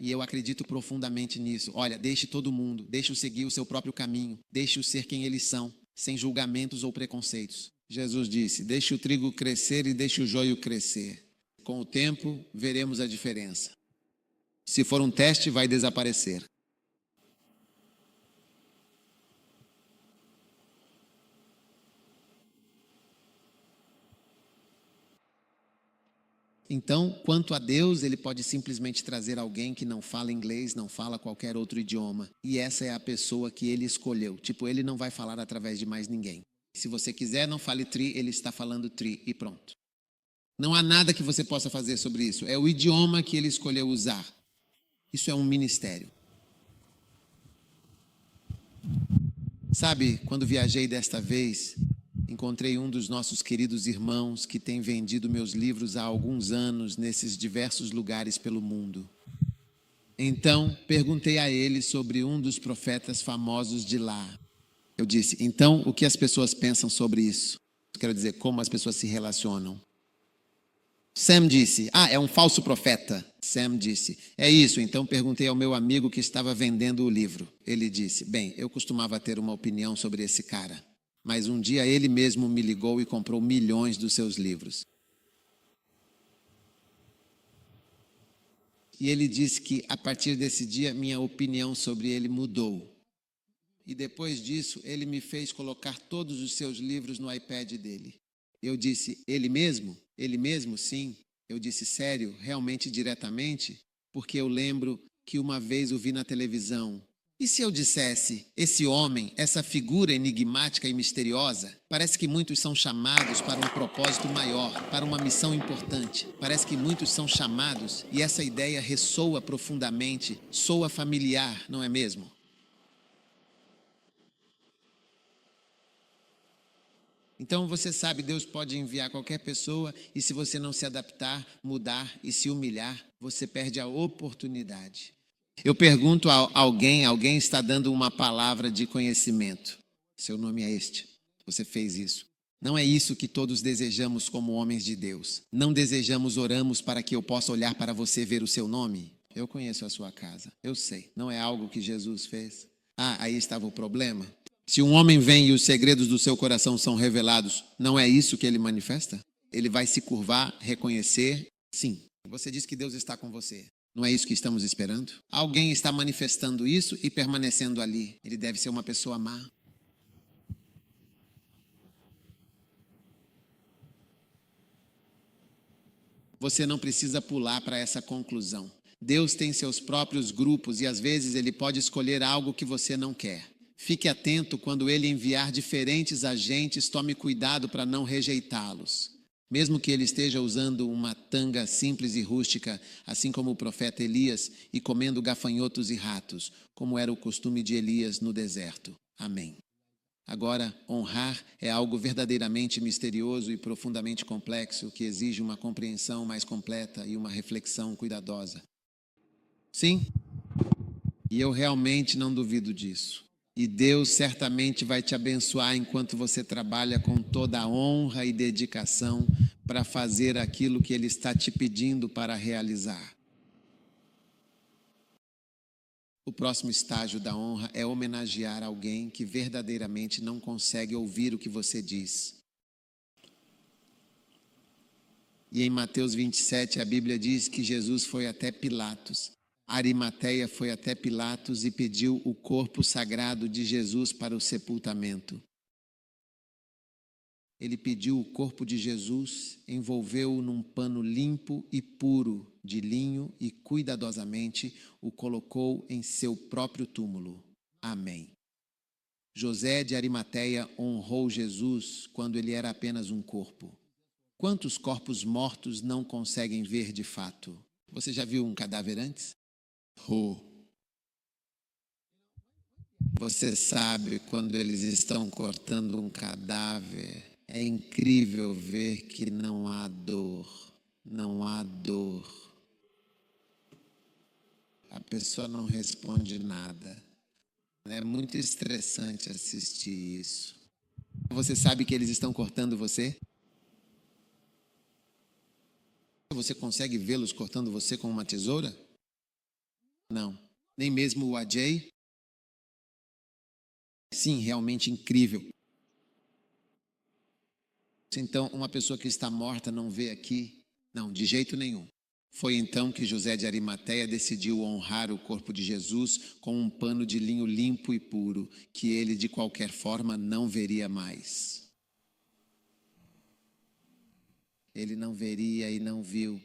E eu acredito profundamente nisso. Olha, deixe todo mundo, deixe-o seguir o seu próprio caminho, deixe-o ser quem eles são, sem julgamentos ou preconceitos. Jesus disse: deixe o trigo crescer e deixe o joio crescer. Com o tempo, veremos a diferença. Se for um teste, vai desaparecer. Então, quanto a Deus, ele pode simplesmente trazer alguém que não fala inglês, não fala qualquer outro idioma. E essa é a pessoa que ele escolheu. Tipo, ele não vai falar através de mais ninguém. Se você quiser, não fale tri, ele está falando tri e pronto. Não há nada que você possa fazer sobre isso. É o idioma que ele escolheu usar. Isso é um ministério. Sabe, quando viajei desta vez, encontrei um dos nossos queridos irmãos que tem vendido meus livros há alguns anos nesses diversos lugares pelo mundo. Então, perguntei a ele sobre um dos profetas famosos de lá. Eu disse: então, o que as pessoas pensam sobre isso? Quero dizer, como as pessoas se relacionam. Sam disse: é um falso profeta. Sam disse: é isso. Então perguntei ao meu amigo que estava vendendo o livro. Ele disse: bem, eu costumava ter uma opinião sobre esse cara, mas um dia ele mesmo me ligou e comprou milhões dos seus livros. E ele disse que a partir desse dia minha opinião sobre ele mudou. E depois disso ele me fez colocar todos os seus livros no iPad dele. Eu disse, ele mesmo? Ele mesmo, sim. Eu disse, sério, realmente diretamente? Porque eu lembro que uma vez o vi na televisão. E se eu dissesse, esse homem, essa figura enigmática e misteriosa, parece que muitos são chamados para um propósito maior, para uma missão importante. Parece que muitos são chamados e essa ideia ressoa profundamente, soa familiar, não é mesmo? Então você sabe, Deus pode enviar qualquer pessoa e se você não se adaptar, mudar e se humilhar, você perde a oportunidade. Eu pergunto a alguém está dando uma palavra de conhecimento. Seu nome é este. Você fez isso. Não é isso que todos desejamos como homens de Deus. Não desejamos, oramos para que eu possa olhar para você e ver o seu nome. Eu conheço a sua casa. Eu sei. Não é algo que Jesus fez. Ah, aí estava o problema. Se um homem vem e os segredos do seu coração são revelados, não é isso que ele manifesta? Ele vai se curvar, reconhecer. Sim, você diz que Deus está com você. Não é isso que estamos esperando? Alguém está manifestando isso e permanecendo ali. Ele deve ser uma pessoa má. Você não precisa pular para essa conclusão. Deus tem seus próprios grupos e às vezes ele pode escolher algo que você não quer. Fique atento quando ele enviar diferentes agentes, tome cuidado para não rejeitá-los. Mesmo que ele esteja usando uma tanga simples e rústica, assim como o profeta Elias, e comendo gafanhotos e ratos, como era o costume de Elias no deserto. Amém. Agora, honrar é algo verdadeiramente misterioso e profundamente complexo, que exige uma compreensão mais completa e uma reflexão cuidadosa. Sim, e eu realmente não duvido disso. E Deus certamente vai te abençoar enquanto você trabalha com toda a honra e dedicação para fazer aquilo que Ele está te pedindo para realizar. O próximo estágio da honra é homenagear alguém que verdadeiramente não consegue ouvir o que você diz. E em Mateus 27, a Bíblia diz que Jesus foi até Pilatos. Arimateia foi até Pilatos e pediu o corpo sagrado de Jesus para o sepultamento. Ele pediu o corpo de Jesus, envolveu-o num pano limpo e puro de linho e cuidadosamente o colocou em seu próprio túmulo. Amém. José de Arimateia honrou Jesus quando ele era apenas um corpo. Quantos corpos mortos não conseguem ver de fato? Você já viu um cadáver antes? Você sabe, quando eles estão cortando um cadáver, é incrível ver que não há dor, não há dor. A pessoa não responde nada. É muito estressante assistir isso. Você sabe que eles estão cortando você? Você consegue vê-los cortando você com uma tesoura? Não. Nem mesmo o Ajay? Sim, realmente incrível. Então, uma pessoa que está morta não vê aqui? Não, de jeito nenhum. Foi então que José de Arimateia decidiu honrar o corpo de Jesus com um pano de linho limpo e puro, que ele de qualquer forma não veria mais. Ele não veria e não viu.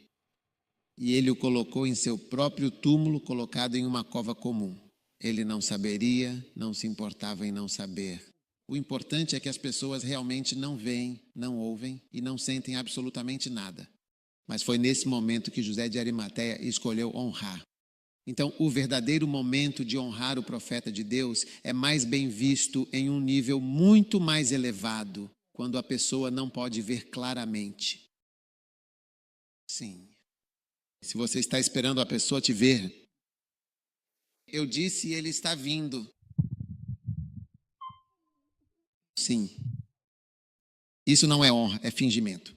E ele o colocou em seu próprio túmulo, colocado em uma cova comum. Ele não saberia, não se importava em não saber. O importante é que as pessoas realmente não veem, não ouvem e não sentem absolutamente nada. Mas foi nesse momento que José de Arimateia escolheu honrar. Então, o verdadeiro momento de honrar o profeta de Deus é mais bem visto em um nível muito mais elevado, quando a pessoa não pode ver claramente. Sim. Se você está esperando a pessoa te ver, eu disse, ele está vindo. Sim. Isso não é honra, é fingimento.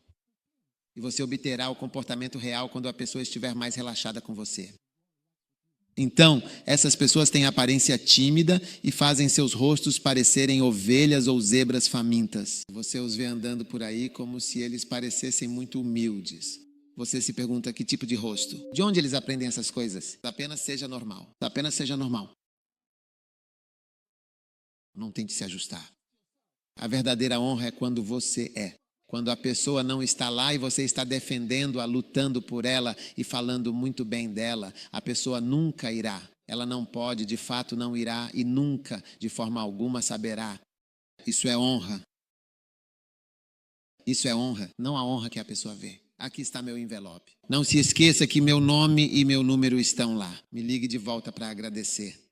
E você obterá o comportamento real quando a pessoa estiver mais relaxada com você. Então, essas pessoas têm aparência tímida e fazem seus rostos parecerem ovelhas ou zebras famintas. Você os vê andando por aí como se eles parecessem muito humildes. Você se pergunta que tipo de rosto? De onde eles aprendem essas coisas? Apenas seja normal. Apenas seja normal. Não tente se ajustar. A verdadeira honra é quando você é. Quando a pessoa não está lá e você está defendendo-a, lutando por ela e falando muito bem dela, a pessoa nunca irá. Ela não pode, de fato não irá e nunca, de forma alguma, saberá. Isso é honra. Isso é honra, não a honra que a pessoa vê. Aqui está meu envelope. Não se esqueça que meu nome e meu número estão lá. Me ligue de volta para agradecer.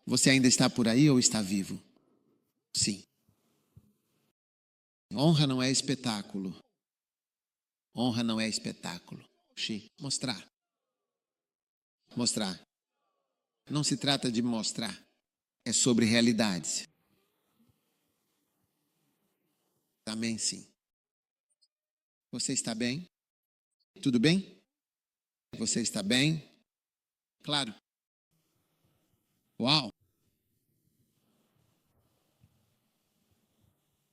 Você ainda está por aí ou está vivo? Sim. Honra não é espetáculo. Honra não é espetáculo. Mostrar. Mostrar. Não se trata de mostrar. É sobre realidades. Amém, sim. Você está bem? Tudo bem? Você está bem? Claro. Uau!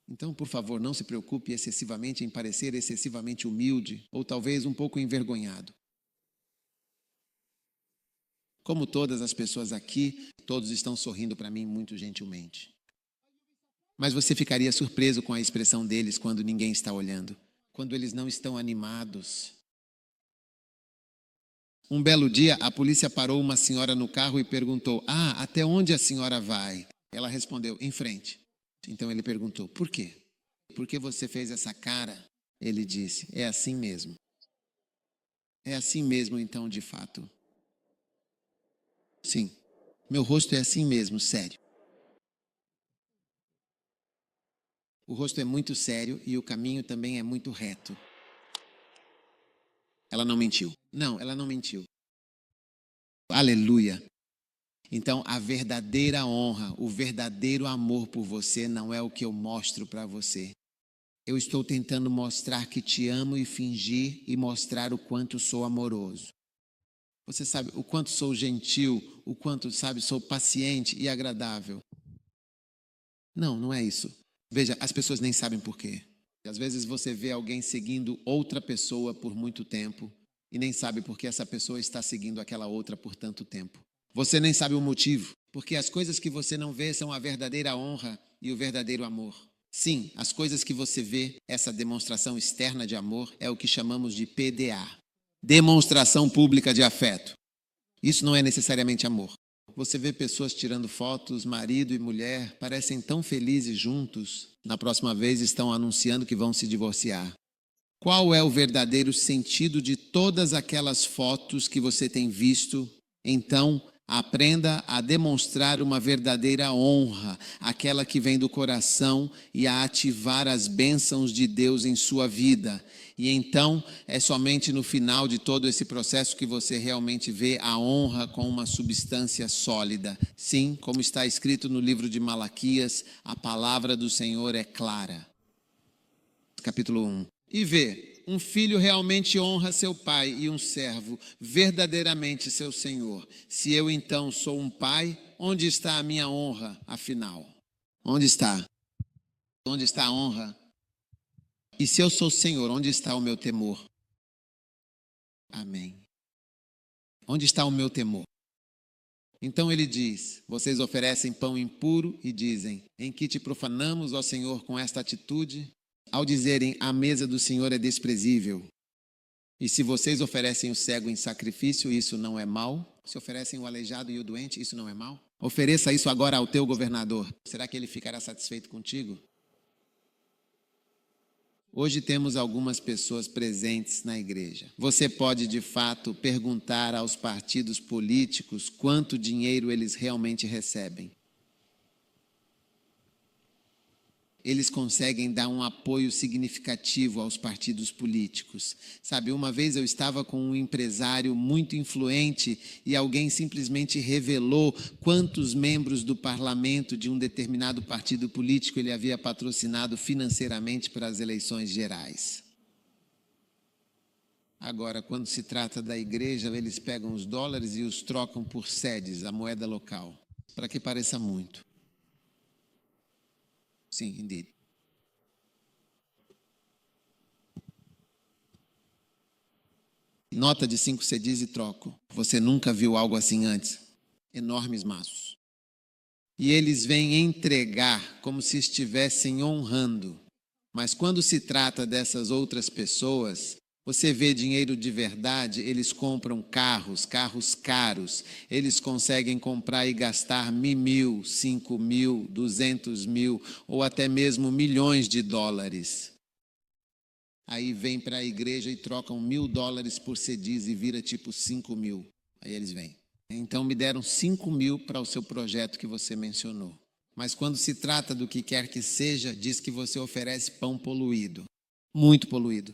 Então, por favor, não se preocupe excessivamente em parecer excessivamente humilde ou talvez um pouco envergonhado. Como todas as pessoas aqui, todos estão sorrindo para mim muito gentilmente. Mas você ficaria surpreso com a expressão deles quando ninguém está olhando, quando eles não estão animados. Um belo dia, a polícia parou uma senhora no carro e perguntou: até onde a senhora vai? Ela respondeu: em frente. Então ele perguntou: por quê? Por que você fez essa cara? Ele disse: é assim mesmo. É assim mesmo, então, de fato. Sim, meu rosto é assim mesmo, sério. O rosto é muito sério e o caminho também é muito reto. Ela não mentiu. Não, ela não mentiu. Aleluia. Então, a verdadeira honra, o verdadeiro amor por você não é o que eu mostro para você. Eu estou tentando mostrar que te amo e fingir e mostrar o quanto sou amoroso. Você sabe o quanto sou gentil, o quanto, sabe, sou paciente e agradável. Não, não é isso. Veja, as pessoas nem sabem por quê. Às vezes você vê alguém seguindo outra pessoa por muito tempo e nem sabe por que essa pessoa está seguindo aquela outra por tanto tempo. Você nem sabe o motivo, porque as coisas que você não vê são a verdadeira honra e o verdadeiro amor. Sim, as coisas que você vê, essa demonstração externa de amor, é o que chamamos de PDA. Demonstração pública de afeto. Isso não é necessariamente amor. Você vê pessoas tirando fotos, marido e mulher, parecem tão felizes juntos. Na próxima vez estão anunciando que vão se divorciar. Qual é o verdadeiro sentido de todas aquelas fotos que você tem visto? Então, aprenda a demonstrar uma verdadeira honra, aquela que vem do coração, e a ativar as bênçãos de Deus em sua vida. E então, é somente no final de todo esse processo que você realmente vê a honra com uma substância sólida. Sim, como está escrito no livro de Malaquias, a palavra do Senhor é clara. Capítulo 1. E vê, um filho realmente honra seu pai e um servo verdadeiramente seu senhor. Se eu então sou um pai, onde está a minha honra, afinal? Onde está? Onde está a honra? E se eu sou senhor, onde está o meu temor? Amém. Onde está o meu temor? Então ele diz: vocês oferecem pão impuro e dizem: em que te profanamos, ó Senhor, com esta atitude? Ao dizerem: a mesa do Senhor é desprezível. E se vocês oferecem o cego em sacrifício, isso não é mal? Se oferecem o aleijado e o doente, isso não é mal? Ofereça isso agora ao teu governador. Será que ele ficará satisfeito contigo? Hoje temos algumas pessoas presentes na igreja. Você pode, de fato, perguntar aos partidos políticos quanto dinheiro eles realmente recebem. Eles conseguem dar um apoio significativo aos partidos políticos. Sabe, uma vez eu estava com um empresário muito influente e alguém simplesmente revelou quantos membros do parlamento de um determinado partido político ele havia patrocinado financeiramente para as eleições gerais. Agora, quando se trata da igreja, eles pegam os dólares e os trocam por cedis, a moeda local, para que pareça muito. Sim, indeed. Nota de 5 cedis e troco. Você nunca viu algo assim antes? enormes maços. E eles vêm entregar como se estivessem honrando. Mas quando se trata dessas outras pessoas, você vê dinheiro de verdade, eles compram carros caros, eles conseguem comprar e gastar 1.000, 5.000, 200.000 ou até mesmo milhões de dólares. Aí vem para a igreja e trocam $1.000 por cedis e vira tipo 5.000. Aí eles vêm. Então me deram 5.000 para o seu projeto que você mencionou. Mas quando se trata do que quer que seja, diz que você oferece pão poluído. Muito poluído.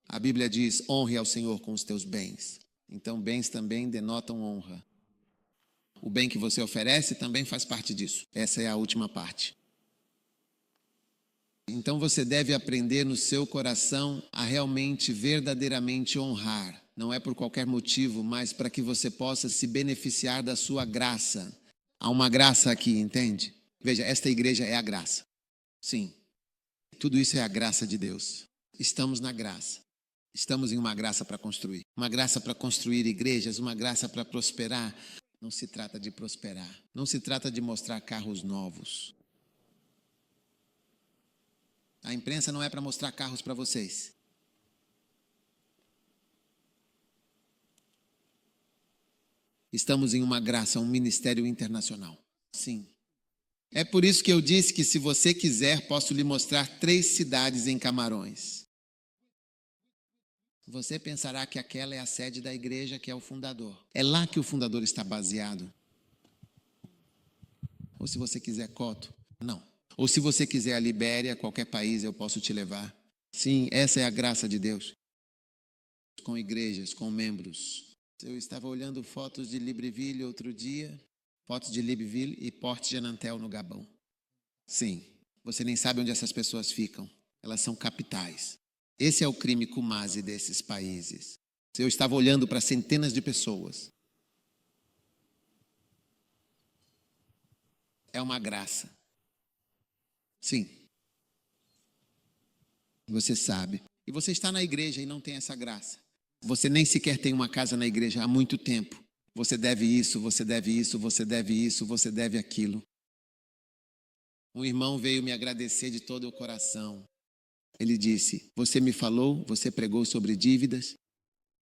A Bíblia diz, honre ao Senhor com os teus bens. Então bens também denotam honra. O bem que você oferece também faz parte disso. Essa é a última parte. Então você deve aprender no seu coração a realmente, verdadeiramente honrar. Não é por qualquer motivo, mas para que você possa se beneficiar da sua graça. Há uma graça aqui, entende? Veja, esta igreja é a graça. Sim, tudo isso é a graça de Deus. Estamos na graça. Estamos em uma graça para construir. Uma graça para construir igrejas, uma graça para prosperar. Não se trata de prosperar. Não se trata de mostrar carros novos. A imprensa não é para mostrar carros para vocês. Estamos em uma graça, um ministério internacional. Sim. É por isso que eu disse que, se você quiser, posso lhe mostrar 3 cidades em Camarões. Você pensará que aquela é a sede da igreja, que é o fundador. É lá que o fundador está baseado. Ou se você quiser Coto, não. Ou se você quiser a Libéria, qualquer país eu posso te levar. Sim, essa é a graça de Deus. Com igrejas, com membros. Eu estava olhando fotos de Libreville outro dia, fotos de Libreville e Port-Genantel no Gabão. Sim, você nem sabe onde essas pessoas ficam. Elas são capitais. Esse é o crime Kumasi desses países. Eu estava olhando para centenas de pessoas. É uma graça. Sim. Você sabe. E você está na igreja e não tem essa graça. Você nem sequer tem uma casa na igreja há muito tempo. Você deve isso, você deve isso, você deve isso, você deve aquilo. Um irmão veio me agradecer de todo o coração. Ele disse, você me falou, você pregou sobre dívidas,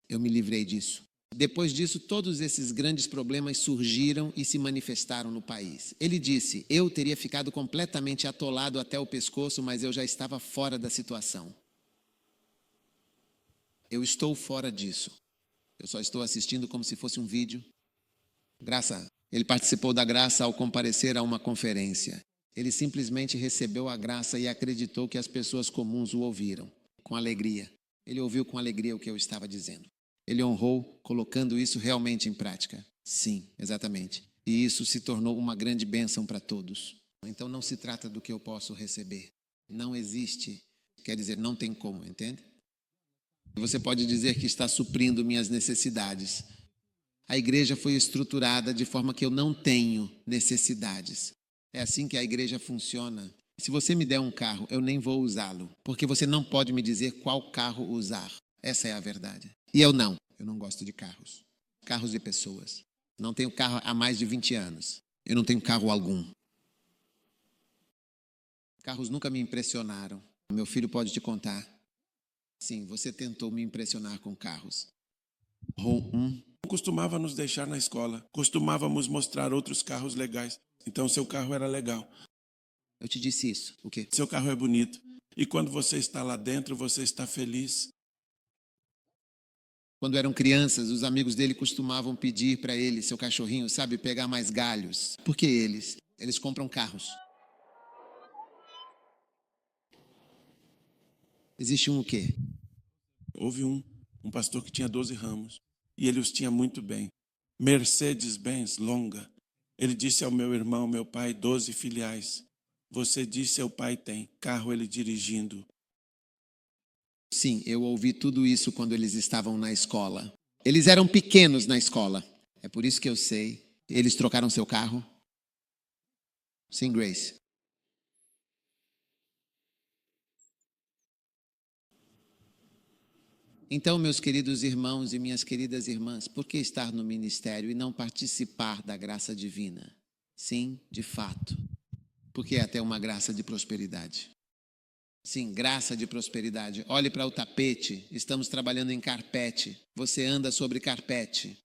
eu me livrei disso. Depois disso, todos esses grandes problemas surgiram e se manifestaram no país. Ele disse, eu teria ficado completamente atolado até o pescoço, mas eu já estava fora da situação. Eu estou fora disso. Eu só estou assistindo como se fosse um vídeo. Ele participou da graça ao comparecer a uma conferência. Ele simplesmente recebeu a graça e acreditou que as pessoas comuns o ouviram, com alegria. Ele ouviu com alegria o que eu estava dizendo. Ele honrou, colocando isso realmente em prática. Sim, exatamente. E isso se tornou uma grande bênção para todos. Então não se trata do que eu posso receber. Não existe, quer dizer, não tem como, entende? Você pode dizer que está suprindo minhas necessidades. A igreja foi estruturada de forma que eu não tenho necessidades. É assim que a igreja funciona. Se você me der um carro, eu nem vou usá-lo, porque você não pode me dizer qual carro usar. Essa é a verdade. E eu não gosto de carros. Carros de pessoas. Não tenho carro há mais de 20 anos. Eu não tenho carro algum. Carros nunca me impressionaram. Meu filho pode te contar. Sim, você tentou me impressionar com carros.
Costumava nos deixar na escola. Costumávamos mostrar outros carros legais. Então seu carro era legal.
Eu te disse isso. O quê?
Seu carro é bonito. E quando você está lá dentro, você está feliz.
Quando eram crianças, os amigos dele costumavam pedir para ele, seu cachorrinho, sabe, pegar mais galhos. Porque eles compram carros. Existe um o quê?
Houve um pastor que tinha 12 ramos. E ele os tinha muito bem. Mercedes-Benz longa. Ele disse ao meu irmão, meu pai, 12 filiais. Você disse seu pai tem. Carro ele dirigindo.
Sim, eu ouvi tudo isso quando eles estavam na escola. Eles eram pequenos na escola. É por isso que eu sei. Eles trocaram seu carro? Sim, Grace. Então, meus queridos irmãos e minhas queridas irmãs, por que estar no ministério e não participar da graça divina? Sim, de fato, porque é até uma graça de prosperidade. Sim, graça de prosperidade. Olhe para o tapete, estamos trabalhando em carpete. Você anda sobre carpete.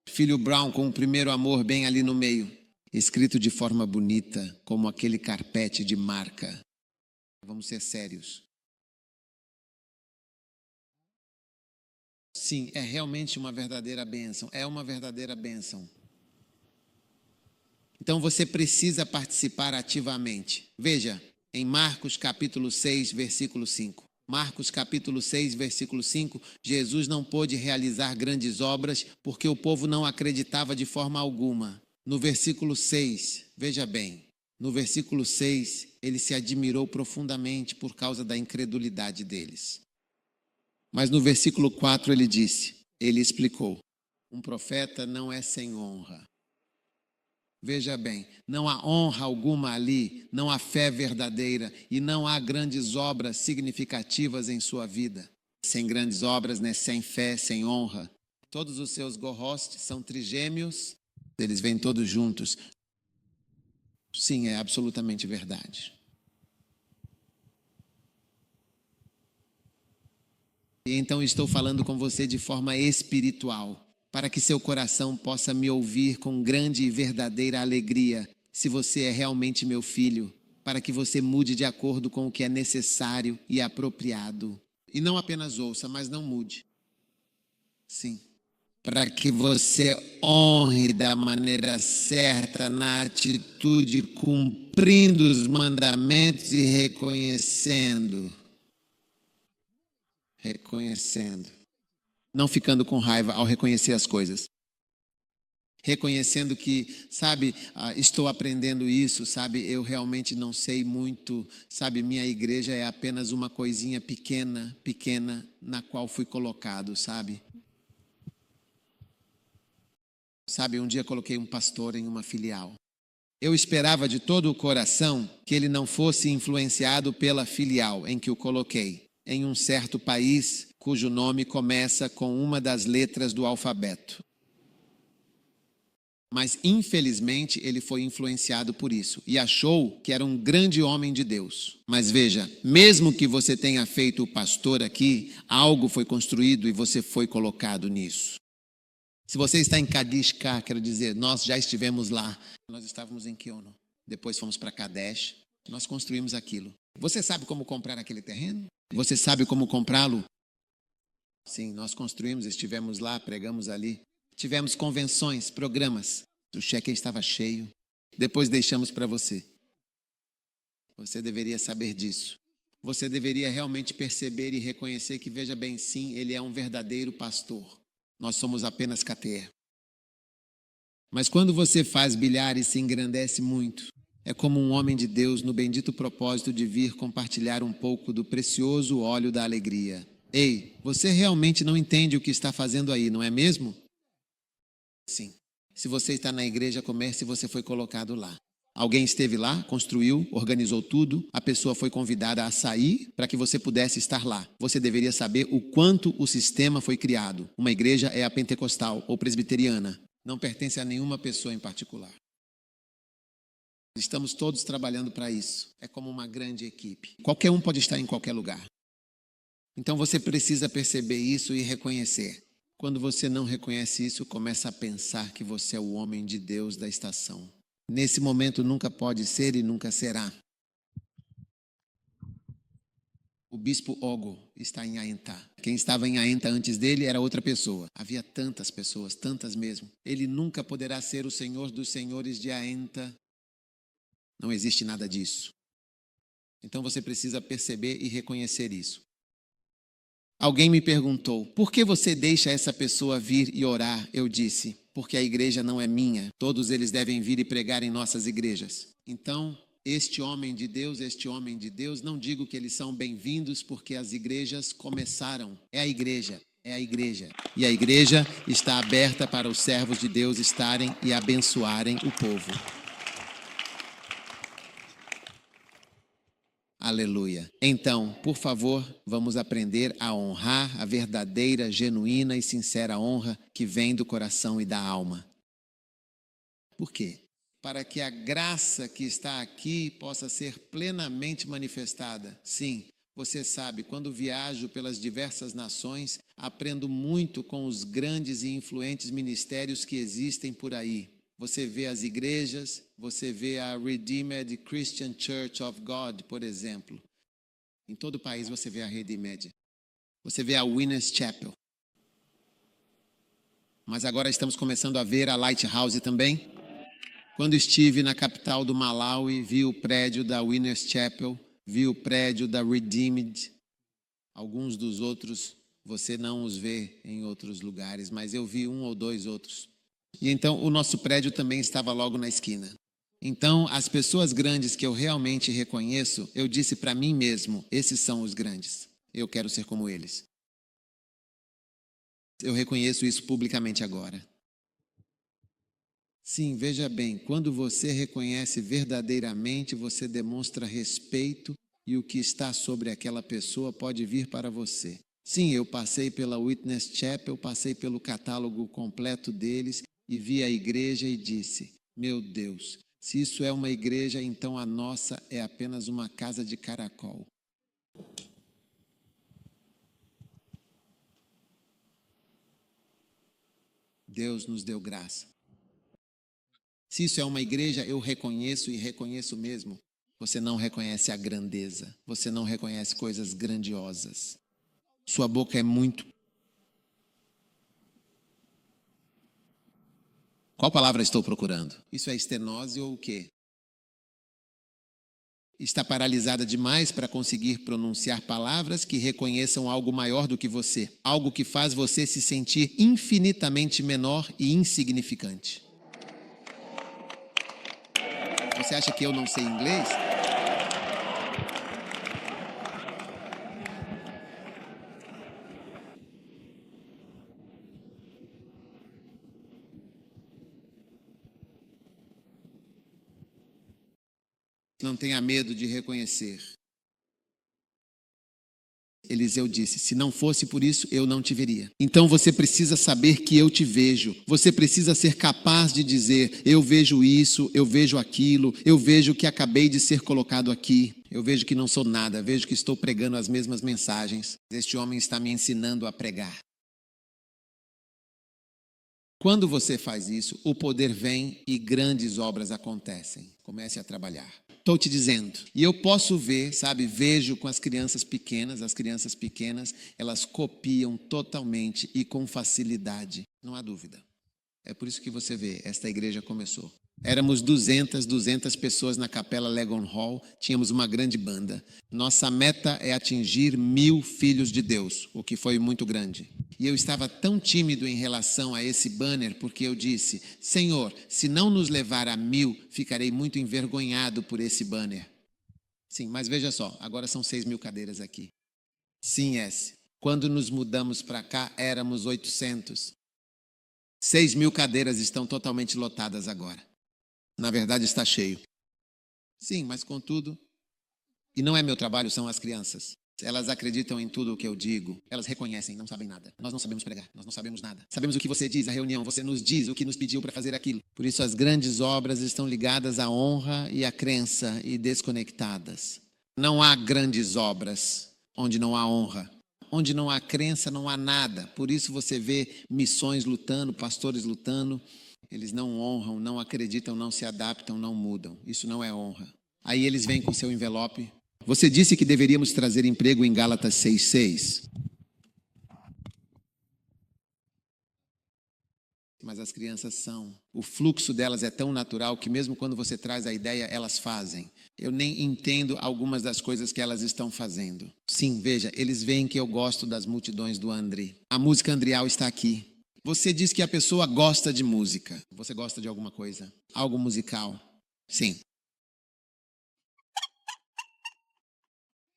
Filho Brown com o primeiro amor bem ali no meio, escrito de forma bonita, como aquele carpete de marca. Vamos ser sérios. Sim, é realmente uma verdadeira bênção. É uma verdadeira bênção. Então você precisa participar ativamente. Veja, em Marcos capítulo 6, versículo 5. Marcos capítulo 6, versículo 5, Jesus não pôde realizar grandes obras porque o povo não acreditava de forma alguma. No versículo 6, veja bem, no versículo 6, ele se admirou profundamente por causa da incredulidade deles. Mas no versículo 4 ele explicou, um profeta não é sem honra. Veja bem, não há honra alguma ali, não há fé verdadeira e não há grandes obras significativas em sua vida. Sem grandes obras, né? Sem fé, sem honra. Todos os seus gorrostes são trigêmeos, eles vêm todos juntos. Sim, é absolutamente verdade. E então estou falando com você de forma espiritual, para que seu coração possa me ouvir com grande e verdadeira alegria, se você é realmente meu filho, para que você mude de acordo com o que é necessário e apropriado. E não apenas ouça, mas não mude. Sim. Para que você honre da maneira certa, na atitude, cumprindo os mandamentos e reconhecendo. Não ficando com raiva ao reconhecer as coisas. Reconhecendo que, sabe, estou aprendendo isso, sabe, eu realmente não sei muito, sabe, minha igreja é apenas uma coisinha pequena, na qual fui colocado, sabe. Sabe, um dia coloquei um pastor em uma filial. Eu esperava de todo o coração que ele não fosse influenciado pela filial em que o coloquei, em um certo país cujo nome começa com uma das letras do alfabeto. Mas, infelizmente, ele foi influenciado por isso e achou que era um grande homem de Deus. Mas veja, mesmo que você tenha feito o pastor aqui, algo foi construído e você foi colocado nisso. Se você está em Kadishka, quero dizer, nós já estivemos lá. Nós estávamos em Kiono, depois fomos para Kadesh, nós construímos aquilo. Você sabe como comprar aquele terreno? Você sabe como comprá-lo? Sim, nós construímos, estivemos lá, pregamos ali. Tivemos convenções, programas. O cheque estava cheio. Depois deixamos para você. Você deveria saber disso. Você deveria realmente perceber e reconhecer que, veja bem, sim, ele é um verdadeiro pastor. Nós somos apenas KTR. Mas quando você faz bilhar e se engrandece muito, é como um homem de Deus no bendito propósito de vir compartilhar um pouco do precioso óleo da alegria. Ei, você realmente não entende o que está fazendo aí, não é mesmo? Sim. Se você está na igreja Comércio, você foi colocado lá. Alguém esteve lá, construiu, organizou tudo, a pessoa foi convidada a sair para que você pudesse estar lá. Você deveria saber o quanto o sistema foi criado. Uma igreja é a pentecostal ou presbiteriana. Não pertence a nenhuma pessoa em particular. Estamos todos trabalhando para isso. É como uma grande equipe. Qualquer um pode estar em qualquer lugar. Então você precisa perceber isso e reconhecer. Quando você não reconhece isso, começa a pensar que você é o homem de Deus da estação. Nesse momento nunca pode ser e nunca será. O bispo Ogo está em Aentá. Quem estava em Aentá antes dele era outra pessoa. Havia tantas pessoas, tantas mesmo. Ele nunca poderá ser o Senhor dos senhores de Aentá. Não existe nada disso. Então você precisa perceber e reconhecer isso. Alguém me perguntou, por que você deixa essa pessoa vir e orar? Eu disse, porque a igreja não é minha. Todos eles devem vir e pregar em nossas igrejas. Então, este homem de Deus, não digo que eles são bem-vindos porque as igrejas começaram. É a igreja. E a igreja está aberta para os servos de Deus estarem e abençoarem o povo. Aleluia. Então, por favor, vamos aprender a honrar a verdadeira, genuína e sincera honra que vem do coração e da alma. Por quê? Para que a graça que está aqui possa ser plenamente manifestada. Sim, você sabe, quando viajo pelas diversas nações, aprendo muito com os grandes e influentes ministérios que existem por aí. Você vê as igrejas, você vê a Redeemed Christian Church of God, por exemplo. Em todo o país você vê a Redeemed. Você vê a Winners Chapel. Mas agora estamos começando a ver a Lighthouse também. Quando estive na capital do Malawi, vi o prédio da Winners Chapel, vi o prédio da Redeemed. Alguns dos outros você não os vê em outros lugares, mas eu vi um ou dois outros. E então o nosso prédio também estava logo na esquina. Então, as pessoas grandes que eu realmente reconheço, eu disse para mim mesmo, esses são os grandes. Eu quero ser como eles. Eu reconheço isso publicamente agora. Sim, veja bem, quando você reconhece verdadeiramente, você demonstra respeito e o que está sobre aquela pessoa pode vir para você. Sim, eu passei pela Witness Chapel, passei pelo catálogo completo deles e vi a igreja e disse, meu Deus, se isso é uma igreja, então a nossa é apenas uma casa de caracol. Deus nos deu graça. Se isso é uma igreja, eu reconheço e reconheço mesmo. Você não reconhece a grandeza, você não reconhece coisas grandiosas. Sua boca é muito... Qual palavra estou procurando? Isso é estenose ou o quê? Está paralisada demais para conseguir pronunciar palavras que reconheçam algo maior do que você. Algo que faz você se sentir infinitamente menor e insignificante. Você acha que eu não sei inglês? Não tenha medo de reconhecer. Eliseu disse, se não fosse por isso, eu não te veria. Então você precisa saber que eu te vejo. Você precisa ser capaz de dizer, eu vejo isso, eu vejo aquilo, eu vejo que acabei de ser colocado aqui. Eu vejo que não sou nada, vejo que estou pregando as mesmas mensagens. Este homem está me ensinando a pregar. Quando você faz isso, o poder vem e grandes obras acontecem. Comece a trabalhar. Estou te dizendo. E eu posso ver, sabe, vejo com as crianças pequenas, elas copiam totalmente e com facilidade. Não há dúvida. É por isso que você vê, esta igreja começou. Éramos 200 pessoas na capela Legon Hall, tínhamos uma grande banda. Nossa meta é atingir 1000 filhos de Deus, o que foi muito grande. E eu estava tão tímido em relação a esse banner, porque eu disse, Senhor, se não nos levar a 1000, ficarei muito envergonhado por esse banner. Sim, mas veja só, agora são 6.000 cadeiras aqui. Sim, S. Quando nos mudamos para cá, éramos 800. 6.000 cadeiras estão totalmente lotadas agora. Na verdade, está cheio. Sim, mas contudo... E não é meu trabalho, são as crianças. Elas acreditam em tudo o que eu digo. Elas reconhecem, não sabem nada. Nós não sabemos pregar, nós não sabemos nada. Sabemos o que você diz na reunião, você nos diz o que nos pediu para fazer aquilo. Por isso as grandes obras estão ligadas à honra e à crença e desconectadas. Não há grandes obras onde não há honra. Onde não há crença, não há nada. Por isso você vê missões lutando, pastores lutando. Eles não honram, não acreditam, não se adaptam, não mudam. Isso não é honra. Aí eles vêm com seu envelope. Você disse que deveríamos trazer emprego em Gálatas 6:6. Mas as crianças são. O fluxo delas é tão natural que mesmo quando você traz a ideia, elas fazem. Eu nem entendo algumas das coisas que elas estão fazendo. Sim, veja, eles veem que eu gosto das multidões do André. A música Andrial está aqui. Você diz que a pessoa gosta de música. Você gosta de alguma coisa? Algo musical? Sim.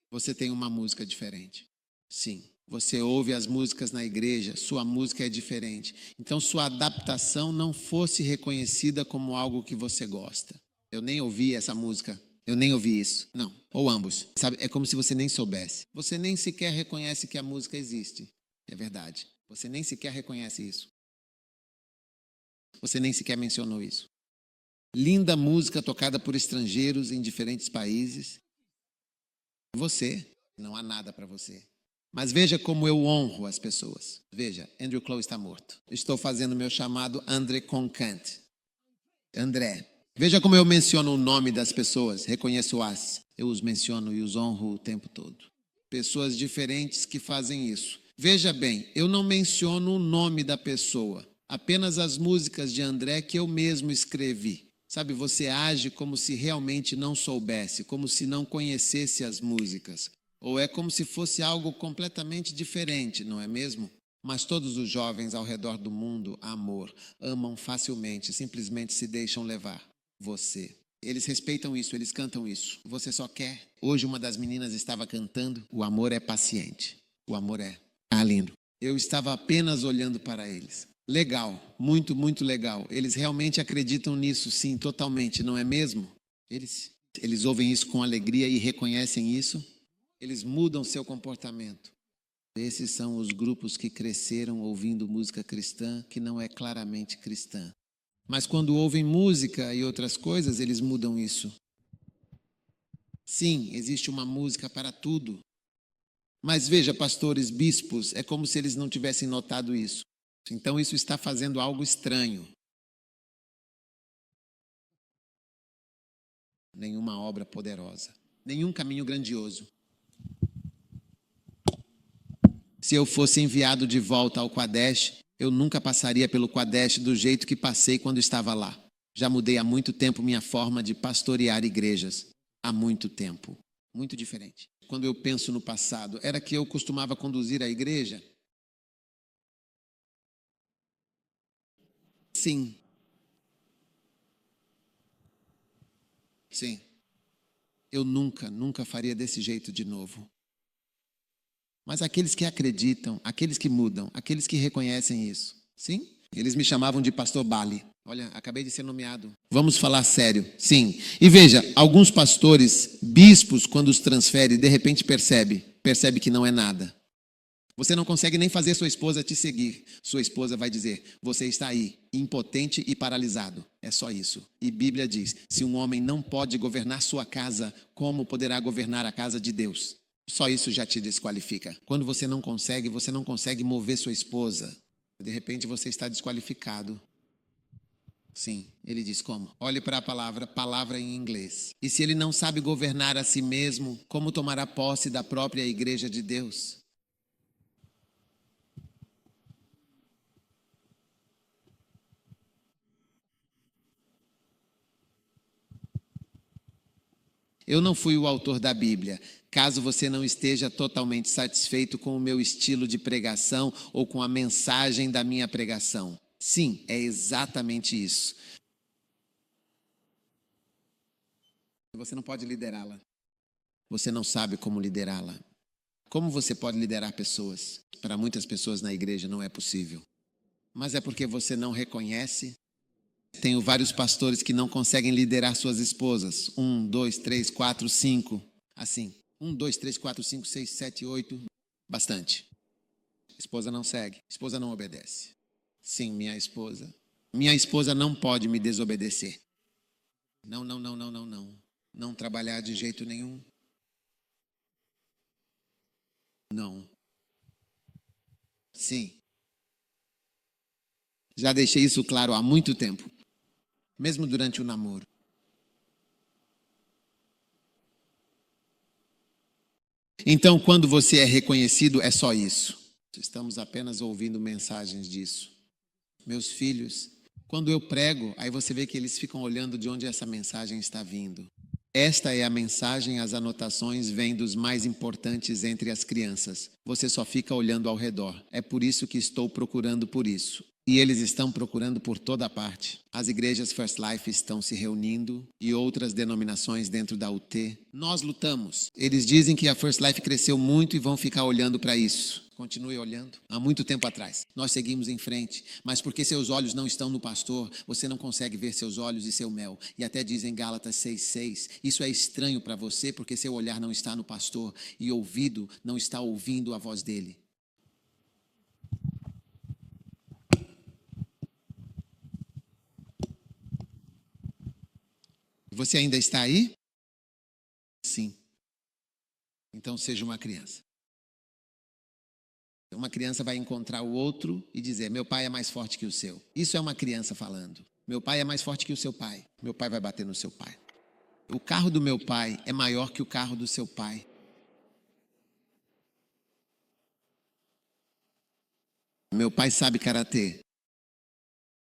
Você tem uma música diferente. Sim. Você ouve as músicas na igreja, sua música é diferente. Então sua adaptação não fosse reconhecida como algo que você gosta. Eu nem ouvi essa música. Eu nem ouvi isso. Não. Ou ambos. Sabe, é como se você nem soubesse. Você nem sequer reconhece que a música existe. É verdade. Você nem sequer reconhece isso. Você nem sequer mencionou isso. Linda música tocada por estrangeiros em diferentes países. Você, não há nada para você. Mas veja como eu honro as pessoas. Veja, Andrew Clow está morto. Estou fazendo meu chamado André Concant. André. Veja como eu menciono o nome das pessoas. Reconheço-as. Eu os menciono e os honro o tempo todo. Pessoas diferentes que fazem isso. Veja bem, eu não menciono o nome da pessoa. Apenas as músicas de André que eu mesmo escrevi. Sabe, você age como se realmente não soubesse, como se não conhecesse as músicas. Ou é como se fosse algo completamente diferente, não é mesmo? Mas todos os jovens ao redor do mundo, amor, amam facilmente, simplesmente se deixam levar. Você. Eles respeitam isso, eles cantam isso. Você só quer. Hoje uma das meninas estava cantando, o amor é paciente. O amor é. Ah, lindo. Eu estava apenas olhando para eles. Legal, muito, muito legal. Eles realmente acreditam nisso, sim, totalmente, não é mesmo? Eles ouvem isso com alegria e reconhecem isso. Eles mudam seu comportamento. Esses são os grupos que cresceram ouvindo música cristã, que não é claramente cristã. Mas quando ouvem música e outras coisas, eles mudam isso. Sim, existe uma música para tudo. Mas veja, pastores, bispos, é como se eles não tivessem notado isso. Então isso está fazendo algo estranho. Nenhuma obra poderosa, nenhum caminho grandioso. Se eu fosse enviado de volta ao Qadesh, eu nunca passaria pelo Qadesh do jeito que passei quando estava lá. Já mudei há muito tempo minha forma de pastorear igrejas. Há muito tempo. Muito diferente. Quando eu penso no passado, era que eu costumava conduzir a igreja? Sim. Sim. Eu nunca faria desse jeito de novo. Mas aqueles que acreditam, aqueles que mudam, aqueles que reconhecem isso, sim? Eles me chamavam de pastor Bali. Olha, acabei de ser nomeado. Vamos falar sério, sim. E veja, alguns pastores, bispos, quando os transfere, de repente percebe que não é nada. Você não consegue nem fazer sua esposa te seguir. Sua esposa vai dizer, você está aí, impotente e paralisado. É só isso. E Bíblia diz, se um homem não pode governar sua casa, como poderá governar a casa de Deus? Só isso já te desqualifica. Quando você não consegue mover sua esposa. De repente você está desqualificado. Sim, ele diz como? Olhe para a palavra em inglês. E se ele não sabe governar a si mesmo, como tomará posse da própria igreja de Deus? Eu não fui o autor da Bíblia. Caso você não esteja totalmente satisfeito com o meu estilo de pregação ou com a mensagem da minha pregação. Sim, é exatamente isso. Você não pode liderá-la. Você não sabe como liderá-la. Como você pode liderar pessoas? Para muitas pessoas na igreja não é possível. Mas é porque você não reconhece. Tenho vários pastores que não conseguem liderar suas esposas. 1, 2, 3, 4, 5. Assim. 1, 2, 3, 4, 5, 6, 7, 8. Bastante. Esposa não segue. Esposa não obedece. Sim, minha esposa. Minha esposa não pode me desobedecer. Não. Não trabalhar de jeito nenhum. Não. Sim. Já deixei isso claro há muito tempo. Mesmo durante o namoro. Então, quando você é reconhecido, é só isso. Estamos apenas ouvindo mensagens disso. Meus filhos, quando eu prego, aí você vê que eles ficam olhando de onde essa mensagem está vindo. Esta é a mensagem, as anotações vêm dos mais importantes entre as crianças. Você só fica olhando ao redor. É por isso que estou procurando por isso. E eles estão procurando por toda parte. As igrejas First Life estão se reunindo e outras denominações dentro da UT. Nós lutamos. Eles dizem que a First Life cresceu muito e vão ficar olhando para isso. Continue olhando. Há muito tempo atrás, nós seguimos em frente, mas porque seus olhos não estão no pastor, você não consegue ver seus olhos e seu mel. E até diz em Gálatas 6,6, isso é estranho para você porque seu olhar não está no pastor e ouvido não está ouvindo a voz dele. Você ainda está aí? Sim. Então seja uma criança. Uma criança vai encontrar o outro e dizer, meu pai é mais forte que o seu. Isso é uma criança falando. Meu pai é mais forte que o seu pai. Meu pai vai bater no seu pai. O carro do meu pai é maior que o carro do seu pai. Meu pai sabe karatê.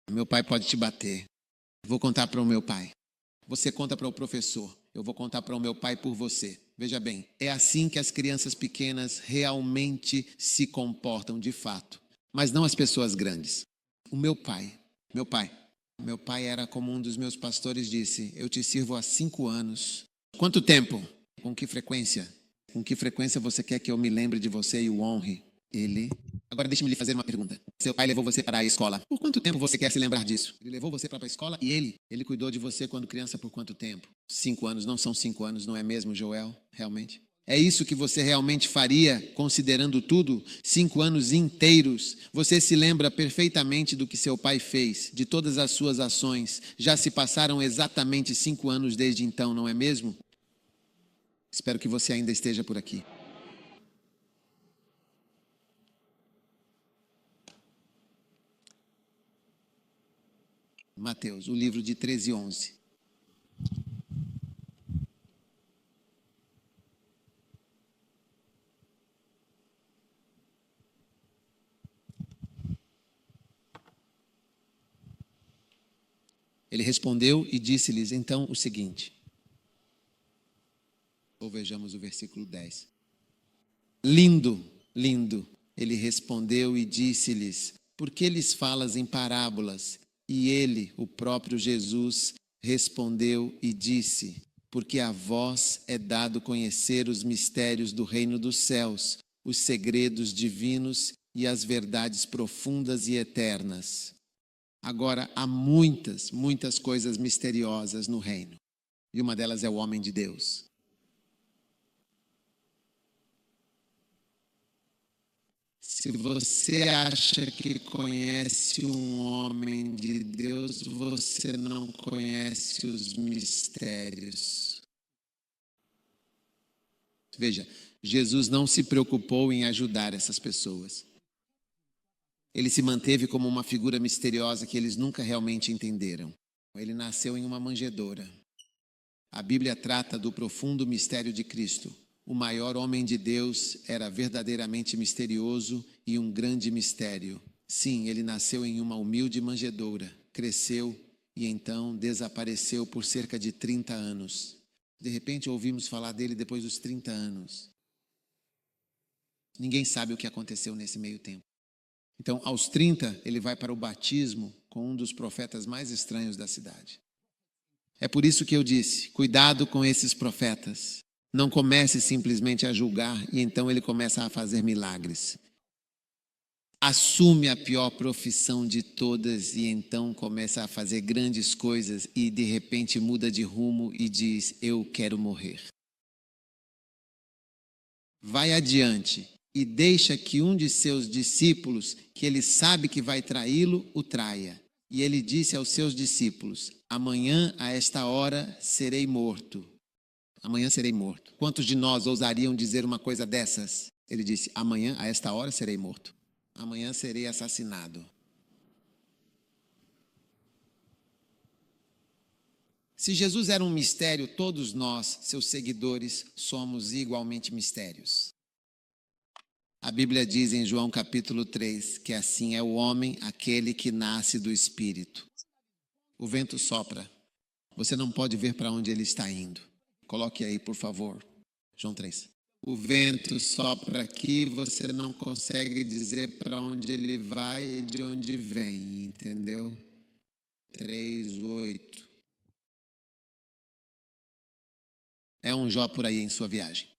Meu pai pode te bater. Vou contar para o meu pai. Você conta para o professor. Eu vou contar para o meu pai por você. Veja bem, é assim que as crianças pequenas realmente se comportam de fato. Mas não as pessoas grandes. O meu pai era como um dos meus pastores disse, eu te sirvo há 5 anos. Quanto tempo? Com que frequência? Com que frequência você quer que eu me lembre de você e o honre? Ele... Agora deixe-me lhe fazer uma pergunta. Seu pai levou você para a escola. Por quanto tempo você quer se lembrar disso? Ele levou você para a escola e ele cuidou de você quando criança por quanto tempo? 5 anos, não são 5 anos, não é mesmo, Joel? Realmente? É isso que você realmente faria, considerando tudo? 5 anos inteiros. Você se lembra perfeitamente do que seu pai fez, de todas as suas ações. Já se passaram exatamente 5 anos desde então, não é mesmo? Espero que você ainda esteja por aqui. Mateus, o livro de 13:11. Ele respondeu e disse-lhes então o seguinte. Ou vejamos o versículo 10. Lindo, lindo. Ele respondeu e disse-lhes, por que lhes falas em parábolas? E ele, o próprio Jesus, respondeu e disse, porque a vós é dado conhecer os mistérios do reino dos céus, os segredos divinos e as verdades profundas e eternas. Agora, há muitas, muitas coisas misteriosas no reino. E uma delas é o homem de Deus. Se você acha que conhece um homem de Deus, você não conhece os mistérios. Veja, Jesus não se preocupou em ajudar essas pessoas. Ele se manteve como uma figura misteriosa que eles nunca realmente entenderam. Ele nasceu em uma manjedoura. A Bíblia trata do profundo mistério de Cristo. O maior homem de Deus era verdadeiramente misterioso e um grande mistério. Sim, ele nasceu em uma humilde manjedoura, cresceu e então desapareceu por cerca de 30 anos. De repente ouvimos falar dele depois dos 30 anos. Ninguém sabe o que aconteceu nesse meio tempo. Então, aos 30, ele vai para o batismo com um dos profetas mais estranhos da cidade. É por isso que eu disse, cuidado com esses profetas. Não comece simplesmente a julgar e então ele começa a fazer milagres. Assume a pior profissão de todas e então começa a fazer grandes coisas e de repente muda de rumo e diz, eu quero morrer. Vai adiante e deixa que um de seus discípulos, que ele sabe que vai traí-lo, o traia. E ele disse aos seus discípulos, amanhã a esta hora serei morto. Amanhã serei morto. Quantos de nós ousariam dizer uma coisa dessas? Ele disse, amanhã a esta hora serei morto. Amanhã serei assassinado. Se Jesus era um mistério, todos nós, seus seguidores, somos igualmente mistérios. A Bíblia diz em João capítulo 3 que assim é o homem, aquele que nasce do Espírito. O vento sopra. Você não pode ver para onde ele está indo. Coloque aí, por favor. João 3. O vento sopra aqui, você não consegue dizer para onde ele vai e de onde vem, entendeu? 3:8. É um Jó por aí em sua viagem.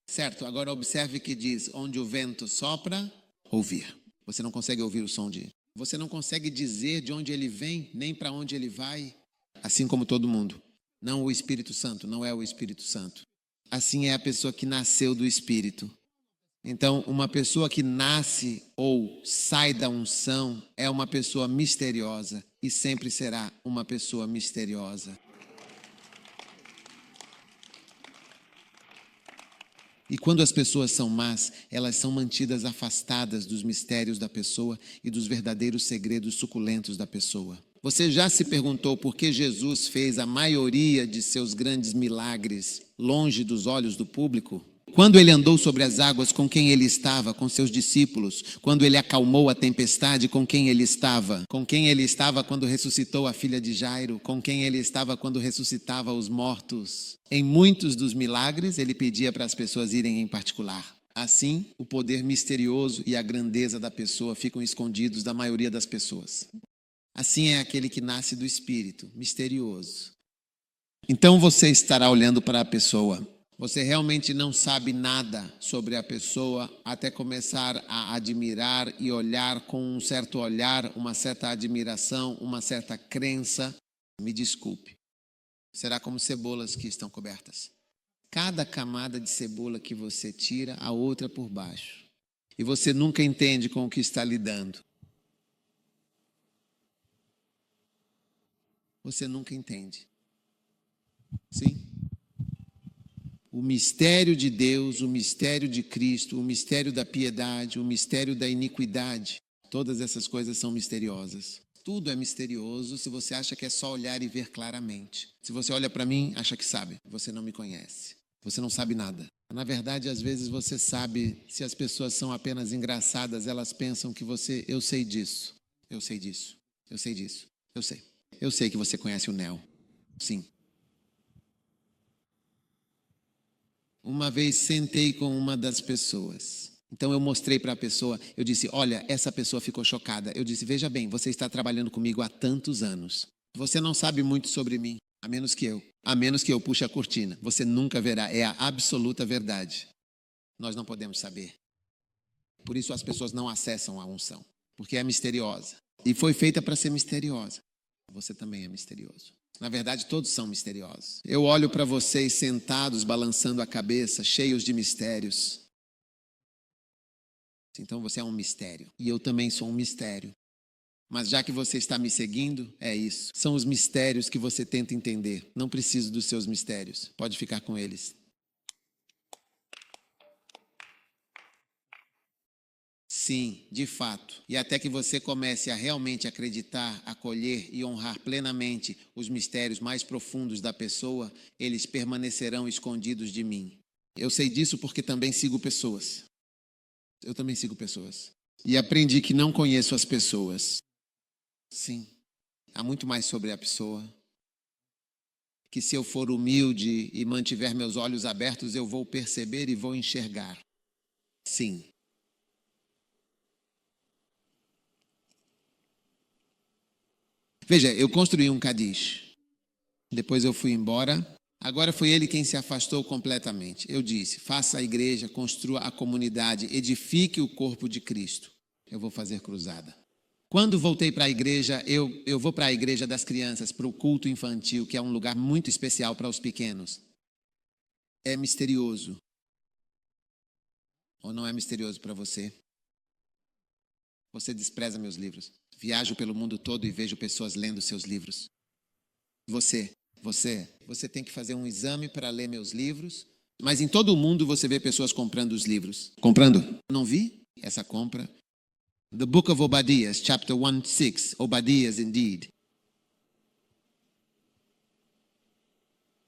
Certo? Agora observe que diz, onde o vento sopra, ouvir. Você não consegue ouvir o som de... Você não consegue dizer de onde ele vem, nem para onde ele vai. Assim como todo mundo. Não o Espírito Santo, não é o Espírito Santo. Assim é a pessoa que nasceu do Espírito. Então, uma pessoa que nasce ou sai da unção é uma pessoa misteriosa e sempre será uma pessoa misteriosa. E quando as pessoas são más, elas são mantidas afastadas dos mistérios da pessoa e dos verdadeiros segredos suculentos da pessoa. Você já se perguntou por que Jesus fez a maioria de seus grandes milagres longe dos olhos do público? Quando ele andou sobre as águas, com quem ele estava? Com seus discípulos. Quando ele acalmou a tempestade, com quem ele estava? Com quem ele estava quando ressuscitou a filha de Jairo? Com quem ele estava quando ressuscitava os mortos? Em muitos dos milagres, ele pedia para as pessoas irem em particular. Assim, o poder misterioso e a grandeza da pessoa ficam escondidos da maioria das pessoas. Assim é aquele que nasce do Espírito, misterioso. Então você estará olhando para a pessoa. Você realmente não sabe nada sobre a pessoa até começar a admirar e olhar com um certo olhar, uma certa admiração, uma certa crença. Me desculpe. Será como cebolas que estão cobertas. Cada camada de cebola que você tira, a outra por baixo. E você nunca entende com o que está lidando. Você nunca entende. Sim? O mistério de Deus, o mistério de Cristo, o mistério da piedade, o mistério da iniquidade, todas essas coisas são misteriosas. Tudo é misterioso se você acha que é só olhar e ver claramente. Se você olha para mim, acha que sabe. Você não me conhece. Você não sabe nada. Na verdade, às vezes você sabe, se as pessoas são apenas engraçadas, elas pensam que você... Eu sei disso. Eu sei disso. Eu sei disso. Eu sei. Eu sei que você conhece o Neo. Sim. Uma vez sentei com uma das pessoas. Então eu mostrei para a pessoa, eu disse, olha, essa pessoa ficou chocada. Eu disse, veja bem, você está trabalhando comigo há tantos anos. Você não sabe muito sobre mim, a menos que eu puxe a cortina. Você nunca verá, é a absoluta verdade. Nós não podemos saber. Por isso as pessoas não acessam a unção, porque é misteriosa. E foi feita para ser misteriosa. Você também é misterioso. Na verdade, todos são misteriosos. Eu olho para vocês sentados, balançando a cabeça, cheios de mistérios. Então você é um mistério. E eu também sou um mistério. Mas já que você está me seguindo, é isso. São os mistérios que você tenta entender. Não preciso dos seus mistérios. Pode ficar com eles. Sim, de fato. E até que você comece a realmente acreditar, acolher e honrar plenamente os mistérios mais profundos da pessoa, eles permanecerão escondidos de mim. Eu sei disso porque também sigo pessoas. Eu também sigo pessoas. E aprendi que não conheço as pessoas. Sim, há muito mais sobre a pessoa. Que se eu for humilde e mantiver meus olhos abertos, eu vou perceber e vou enxergar. Sim. Veja, eu construí um Kadish. Depois eu fui embora. Agora foi ele quem se afastou completamente. Eu disse, faça a igreja, construa a comunidade, edifique o corpo de Cristo. Eu vou fazer cruzada. Quando voltei para a igreja, eu vou para a igreja das crianças, para o culto infantil, que é um lugar muito especial para os pequenos. É misterioso. Ou não é misterioso para você? Você despreza meus livros. Viajo pelo mundo todo e vejo pessoas lendo seus livros. Você tem que fazer um exame para ler meus livros. Mas em todo o mundo você vê pessoas comprando os livros. Comprando? Não vi essa compra. The Book of Obadiah, chapter 1:6. Obadiah indeed.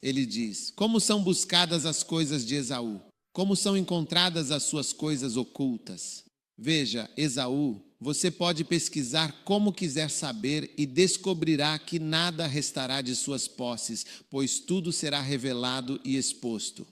Ele diz, como são buscadas as coisas de Esaú? Como são encontradas as suas coisas ocultas? Veja, Esaú, você pode pesquisar como quiser saber e descobrirá que nada restará de suas posses, pois tudo será revelado e exposto.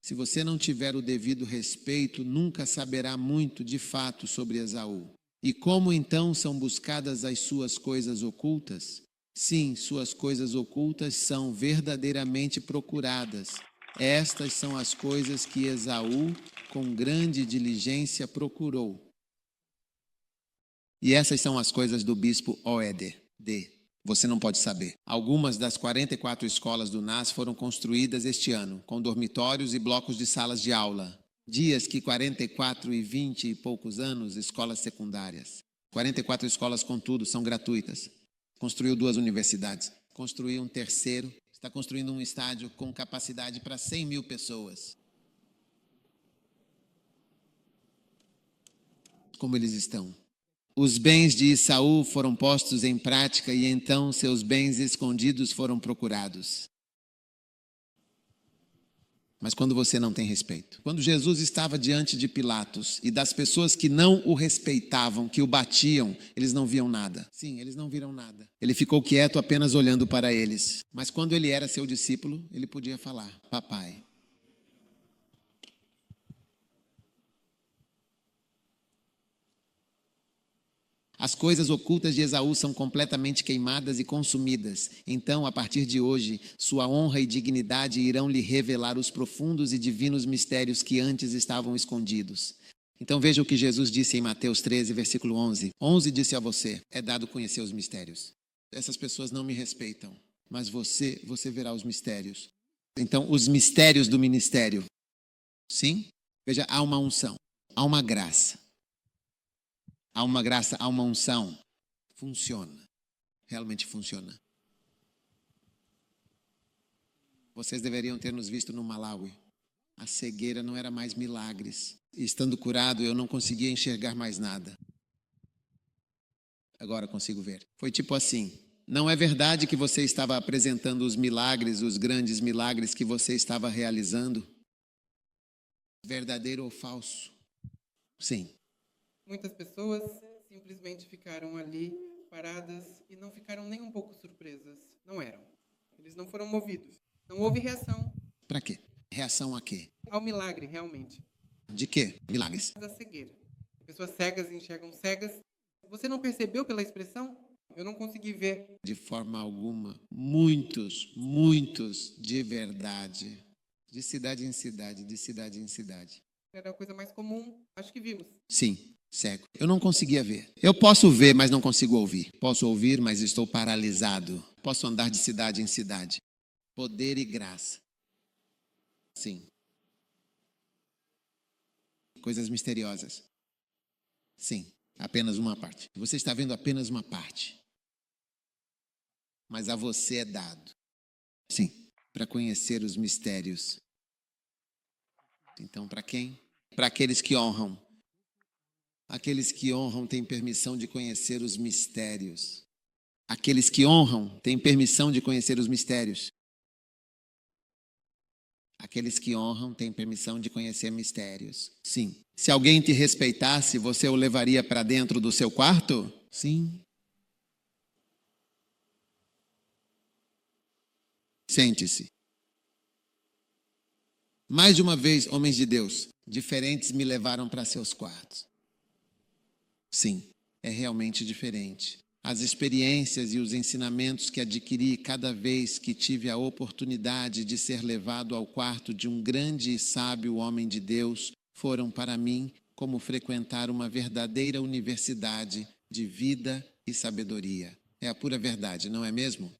Se você não tiver o devido respeito, nunca saberá muito de fato sobre Esaú. E como então são buscadas as suas coisas ocultas? Sim, suas coisas ocultas são verdadeiramente procuradas. Estas são as coisas que Esaú, com grande diligência, procurou. E essas são as coisas do bispo Oeder. Você não pode saber. Algumas das 44 escolas do NAS foram construídas este ano, com dormitórios e blocos de salas de aula. Dias que 44 e 20 e poucos anos, escolas secundárias. 44 escolas, contudo, são gratuitas. Construiu 2 universidades. Construiu um terceiro. Está construindo um estádio com capacidade para 100 mil pessoas. Como eles estão? Os bens de Esaú foram postos em prática e então seus bens escondidos foram procurados. Mas quando você não tem respeito, quando Jesus estava diante de Pilatos e das pessoas que não o respeitavam, que o batiam, eles não viam nada. Sim, eles não viram nada. Ele ficou quieto apenas olhando para eles. Mas quando ele era seu discípulo, ele podia falar: Papai. As coisas ocultas de Esaú são completamente queimadas e consumidas. Então, a partir de hoje, sua honra e dignidade irão lhe revelar os profundos e divinos mistérios que antes estavam escondidos. Então veja o que Jesus disse em Mateus 13, versículo 11. 11 disse a você: é dado conhecer os mistérios. Essas pessoas não me respeitam, mas você verá os mistérios. Então, os mistérios do ministério. Sim? Veja, há uma unção, há uma graça. Há uma graça, há uma unção. Funciona. Realmente funciona. Vocês deveriam ter nos visto no Malawi. A cegueira não era mais milagres. E estando curado, eu não conseguia enxergar mais nada. Agora consigo ver. Foi tipo assim: não é verdade que você estava apresentando os milagres, os grandes milagres que você estava realizando? Verdadeiro ou falso? Sim.
Muitas pessoas simplesmente ficaram ali paradas e não ficaram nem um pouco surpresas. Não eram. Eles não foram movidos. Não houve reação.
Para quê? Reação a quê?
Ao milagre, realmente.
De quê? Milagres.
Da cegueira. Pessoas cegas enxergam cegas. Você não percebeu pela expressão? Eu não consegui ver.
De forma alguma. Muitos de verdade. De cidade em cidade, de cidade em cidade.
Era a coisa mais comum. Acho que vimos.
Sim. Cego. Eu não conseguia ver. Eu posso ver, mas não consigo ouvir. Posso ouvir, mas estou paralisado. Posso andar de cidade em cidade. Poder e graça. Sim. Coisas misteriosas. Sim. Apenas uma parte. Você está vendo apenas uma parte. Mas a você é dado. Sim. Para conhecer os mistérios. Então, para quem? Para aqueles que honram. Aqueles que honram têm permissão de conhecer os mistérios. Aqueles que honram têm permissão de conhecer os mistérios. Aqueles que honram têm permissão de conhecer mistérios. Sim. Se alguém te respeitasse, você o levaria para dentro do seu quarto? Sim. Sente-se. Mais de uma vez, homens de Deus, diferentes me levaram para seus quartos. Sim, é realmente diferente. As experiências e os ensinamentos que adquiri cada vez que tive a oportunidade de ser levado ao quarto de um grande e sábio homem de Deus foram para mim como frequentar uma verdadeira universidade de vida e sabedoria. É a pura verdade, não é mesmo?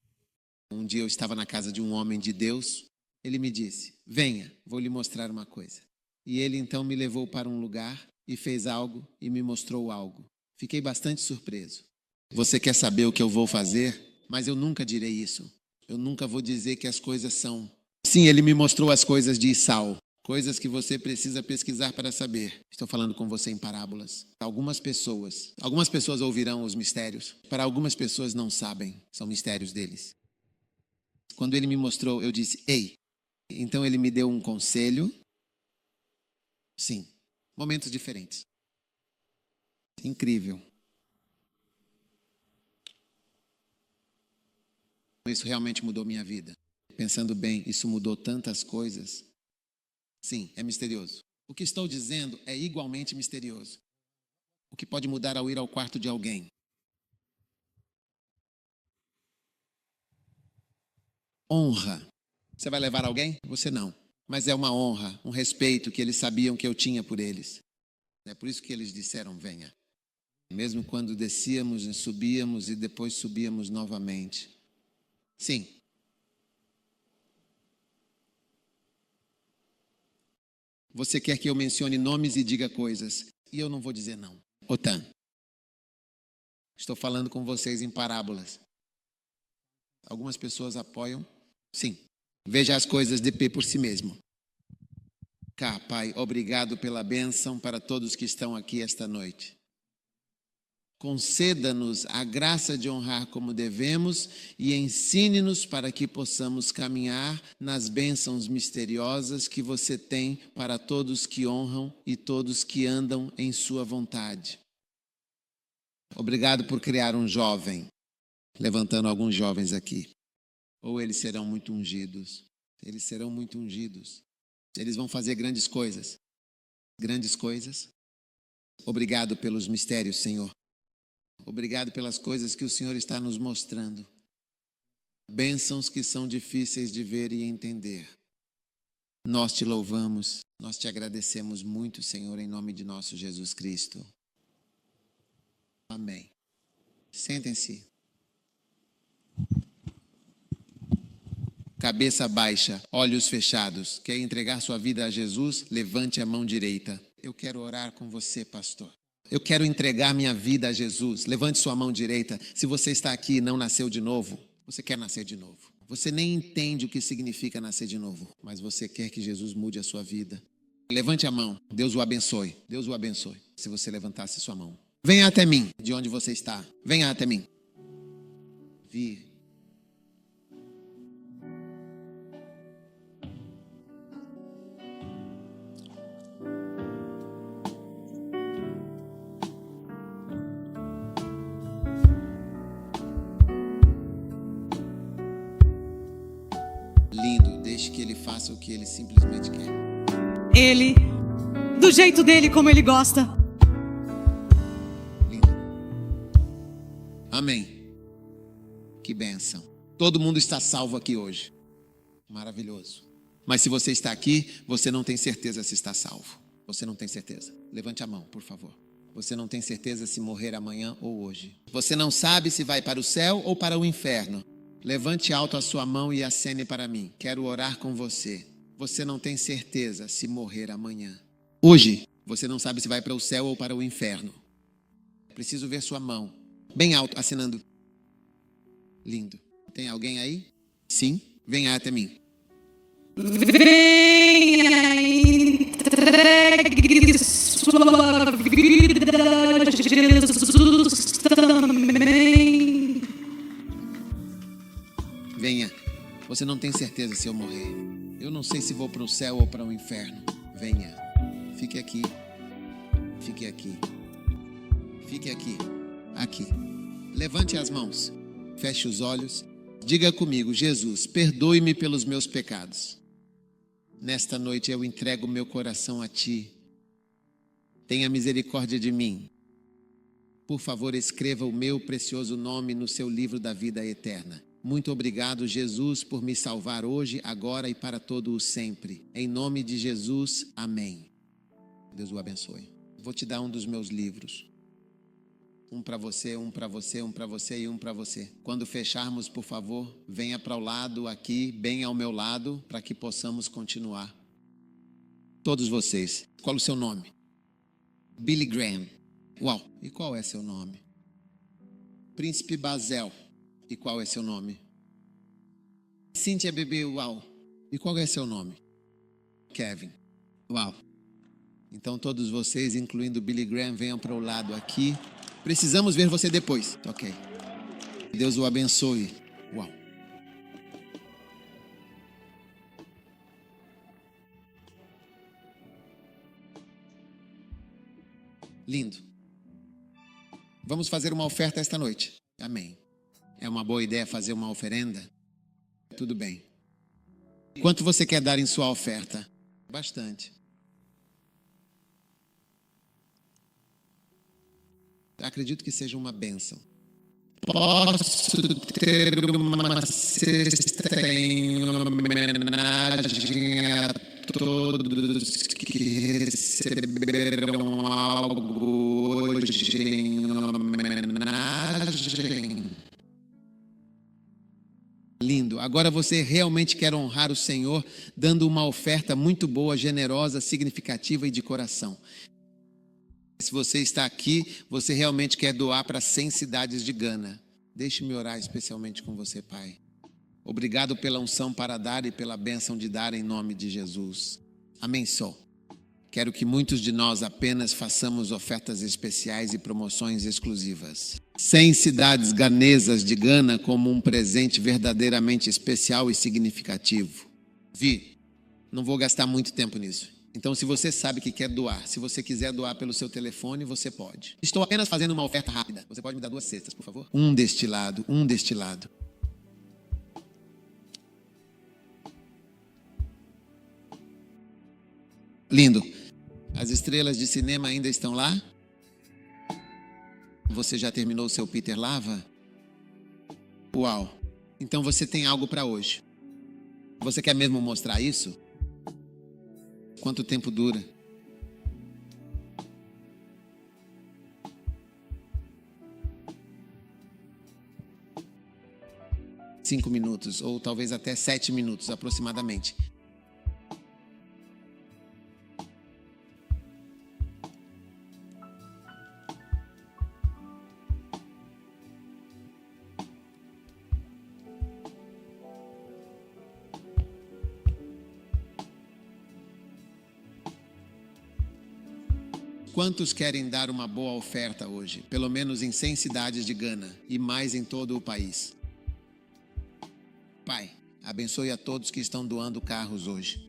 Um dia eu estava na casa de um homem de Deus, ele me disse: venha, vou lhe mostrar uma coisa. E ele então me levou para um lugar e fez algo e me mostrou algo. Fiquei bastante surpreso. Você quer saber o que eu vou fazer? Mas eu nunca direi isso. Eu nunca vou dizer que as coisas são... Sim, ele me mostrou as coisas de Esau. Coisas que você precisa pesquisar para saber. Estou falando com você em parábolas. Algumas pessoas ouvirão os mistérios. Para algumas pessoas não sabem. São mistérios deles. Quando ele me mostrou, eu disse: ei. Então ele me deu um conselho. Sim. Momentos diferentes. Incrível. Isso realmente mudou minha vida. Pensando bem, isso mudou tantas coisas. Sim, é misterioso. O que estou dizendo é igualmente misterioso. O que pode mudar ao ir ao quarto de alguém? Honra. Você vai levar alguém? Você não. mas é uma honra, um respeito que eles sabiam que eu tinha por eles. É por isso que eles disseram, venha. Mesmo quando descíamos e subíamos e depois subíamos novamente. Sim. Você quer que eu mencione nomes e diga coisas, e eu não vou dizer não. Otan. Estou falando com vocês em parábolas. Algumas pessoas apoiam? Sim. Veja as coisas de pé por si mesmo. Cá, Pai, obrigado pela bênção para todos que estão aqui esta noite. Conceda-nos a graça de honrar como devemos e ensine-nos para que possamos caminhar nas bênçãos misteriosas que você tem para todos que honram e todos que andam em sua vontade. Obrigado por criar um jovem, levantando alguns jovens aqui. Ou eles serão muito ungidos. Eles serão muito ungidos. Eles vão fazer grandes coisas. Grandes coisas. Obrigado pelos mistérios, Senhor. Obrigado pelas coisas que o Senhor está nos mostrando. Bênçãos que são difíceis de ver e entender. Nós te louvamos, nós te agradecemos muito, Senhor, em nome de nosso Jesus Cristo. Amém. Sentem-se. Cabeça baixa, olhos fechados. Quer entregar sua vida a Jesus? Levante a mão direita. Eu quero orar com você, pastor. Eu quero entregar minha vida a Jesus. Levante sua mão direita. Se você está aqui e não nasceu de novo, você quer nascer de novo. Você nem entende o que significa nascer de novo, mas você quer que Jesus mude a sua vida. Levante a mão. Deus o abençoe. Deus o abençoe. Se você levantasse sua mão. Venha até mim, de onde você está. Venha até mim. Vi. Lindo, deixe que ele faça o que ele simplesmente quer.
Ele, do jeito dele, como ele gosta.
Lindo. Amém. Que bênção. Todo mundo está salvo aqui hoje. Maravilhoso. Mas se você está aqui, você não tem certeza se está salvo. Você não tem certeza. Levante a mão, por favor. Você não tem certeza se morrer amanhã ou hoje. Você não sabe se vai para o céu ou para o inferno. Levante alto a sua mão e acene para mim. Quero orar com você. Você não tem certeza se morrer amanhã. Hoje, você não sabe se vai para o céu ou para o inferno. Preciso ver sua mão. Bem alto, acenando. Lindo. Tem alguém aí? Sim? Venha até mim.
Venha e entregue sua vida a Jesus também.
Venha. Você não tem certeza se eu morrer. Eu não sei se vou para o céu ou para o inferno. Venha. Fique aqui. Fique aqui. Fique aqui. Aqui. Levante as mãos. Feche os olhos. Diga comigo, Jesus, perdoe-me pelos meus pecados. Nesta noite eu entrego meu coração a Ti. Tenha misericórdia de mim. Por favor, escreva o meu precioso nome no seu livro da vida eterna. Muito obrigado, Jesus, por me salvar hoje, agora e para todo o sempre. Em nome de Jesus, amém. Deus o abençoe. Vou te dar um dos meus livros. Um para você, um para você, um para você e um para você. Quando fecharmos, por favor, venha para o lado aqui, bem ao meu lado, para que possamos continuar. Todos vocês. Qual o seu nome? Billy Graham. Uau! E qual é seu nome? Príncipe Basel. E qual é seu nome? Cíntia Bebê, uau. E qual é seu nome? Kevin. Uau. Então todos vocês, incluindo Billy Graham, venham para o lado aqui. Precisamos ver você depois. Ok. Deus o abençoe. Uau. Lindo. Vamos fazer uma oferta esta noite. Amém. É uma boa ideia fazer uma oferenda? Tudo bem. Quanto você quer dar em sua oferta? Bastante. Acredito que seja uma bênção. Posso ter uma cesta em homenagem a todos que receberam algo hoje em homenagem. Lindo. Agora você realmente quer honrar o Senhor dando uma oferta muito boa, generosa, significativa e de coração. Se você está aqui, você realmente quer doar para 100 cidades de Gana. Deixe-me orar especialmente com você, Pai. Obrigado pela unção para dar e pela bênção de dar em nome de Jesus. Amém só. Quero que muitos de nós apenas façamos ofertas especiais e promoções exclusivas. 100 cidades ganesas de Gana como um presente verdadeiramente especial e significativo. Não vou gastar muito tempo nisso. Então, se você sabe que quer doar, se você quiser doar pelo seu telefone, você pode. Estou apenas fazendo uma oferta rápida. Você pode me dar 2 cestas, por favor? Um deste lado. Lindo. As estrelas de cinema ainda estão lá? Você já terminou o seu Peter Lava? Uau! Então você tem algo para hoje. Você quer mesmo mostrar isso? Quanto tempo dura? Cinco minutos, ou talvez até 7 minutos aproximadamente. Quantos querem dar uma boa oferta hoje? Pelo menos em 100 cidades de Gana e mais em todo o país. Pai, abençoe a todos que estão doando carros hoje.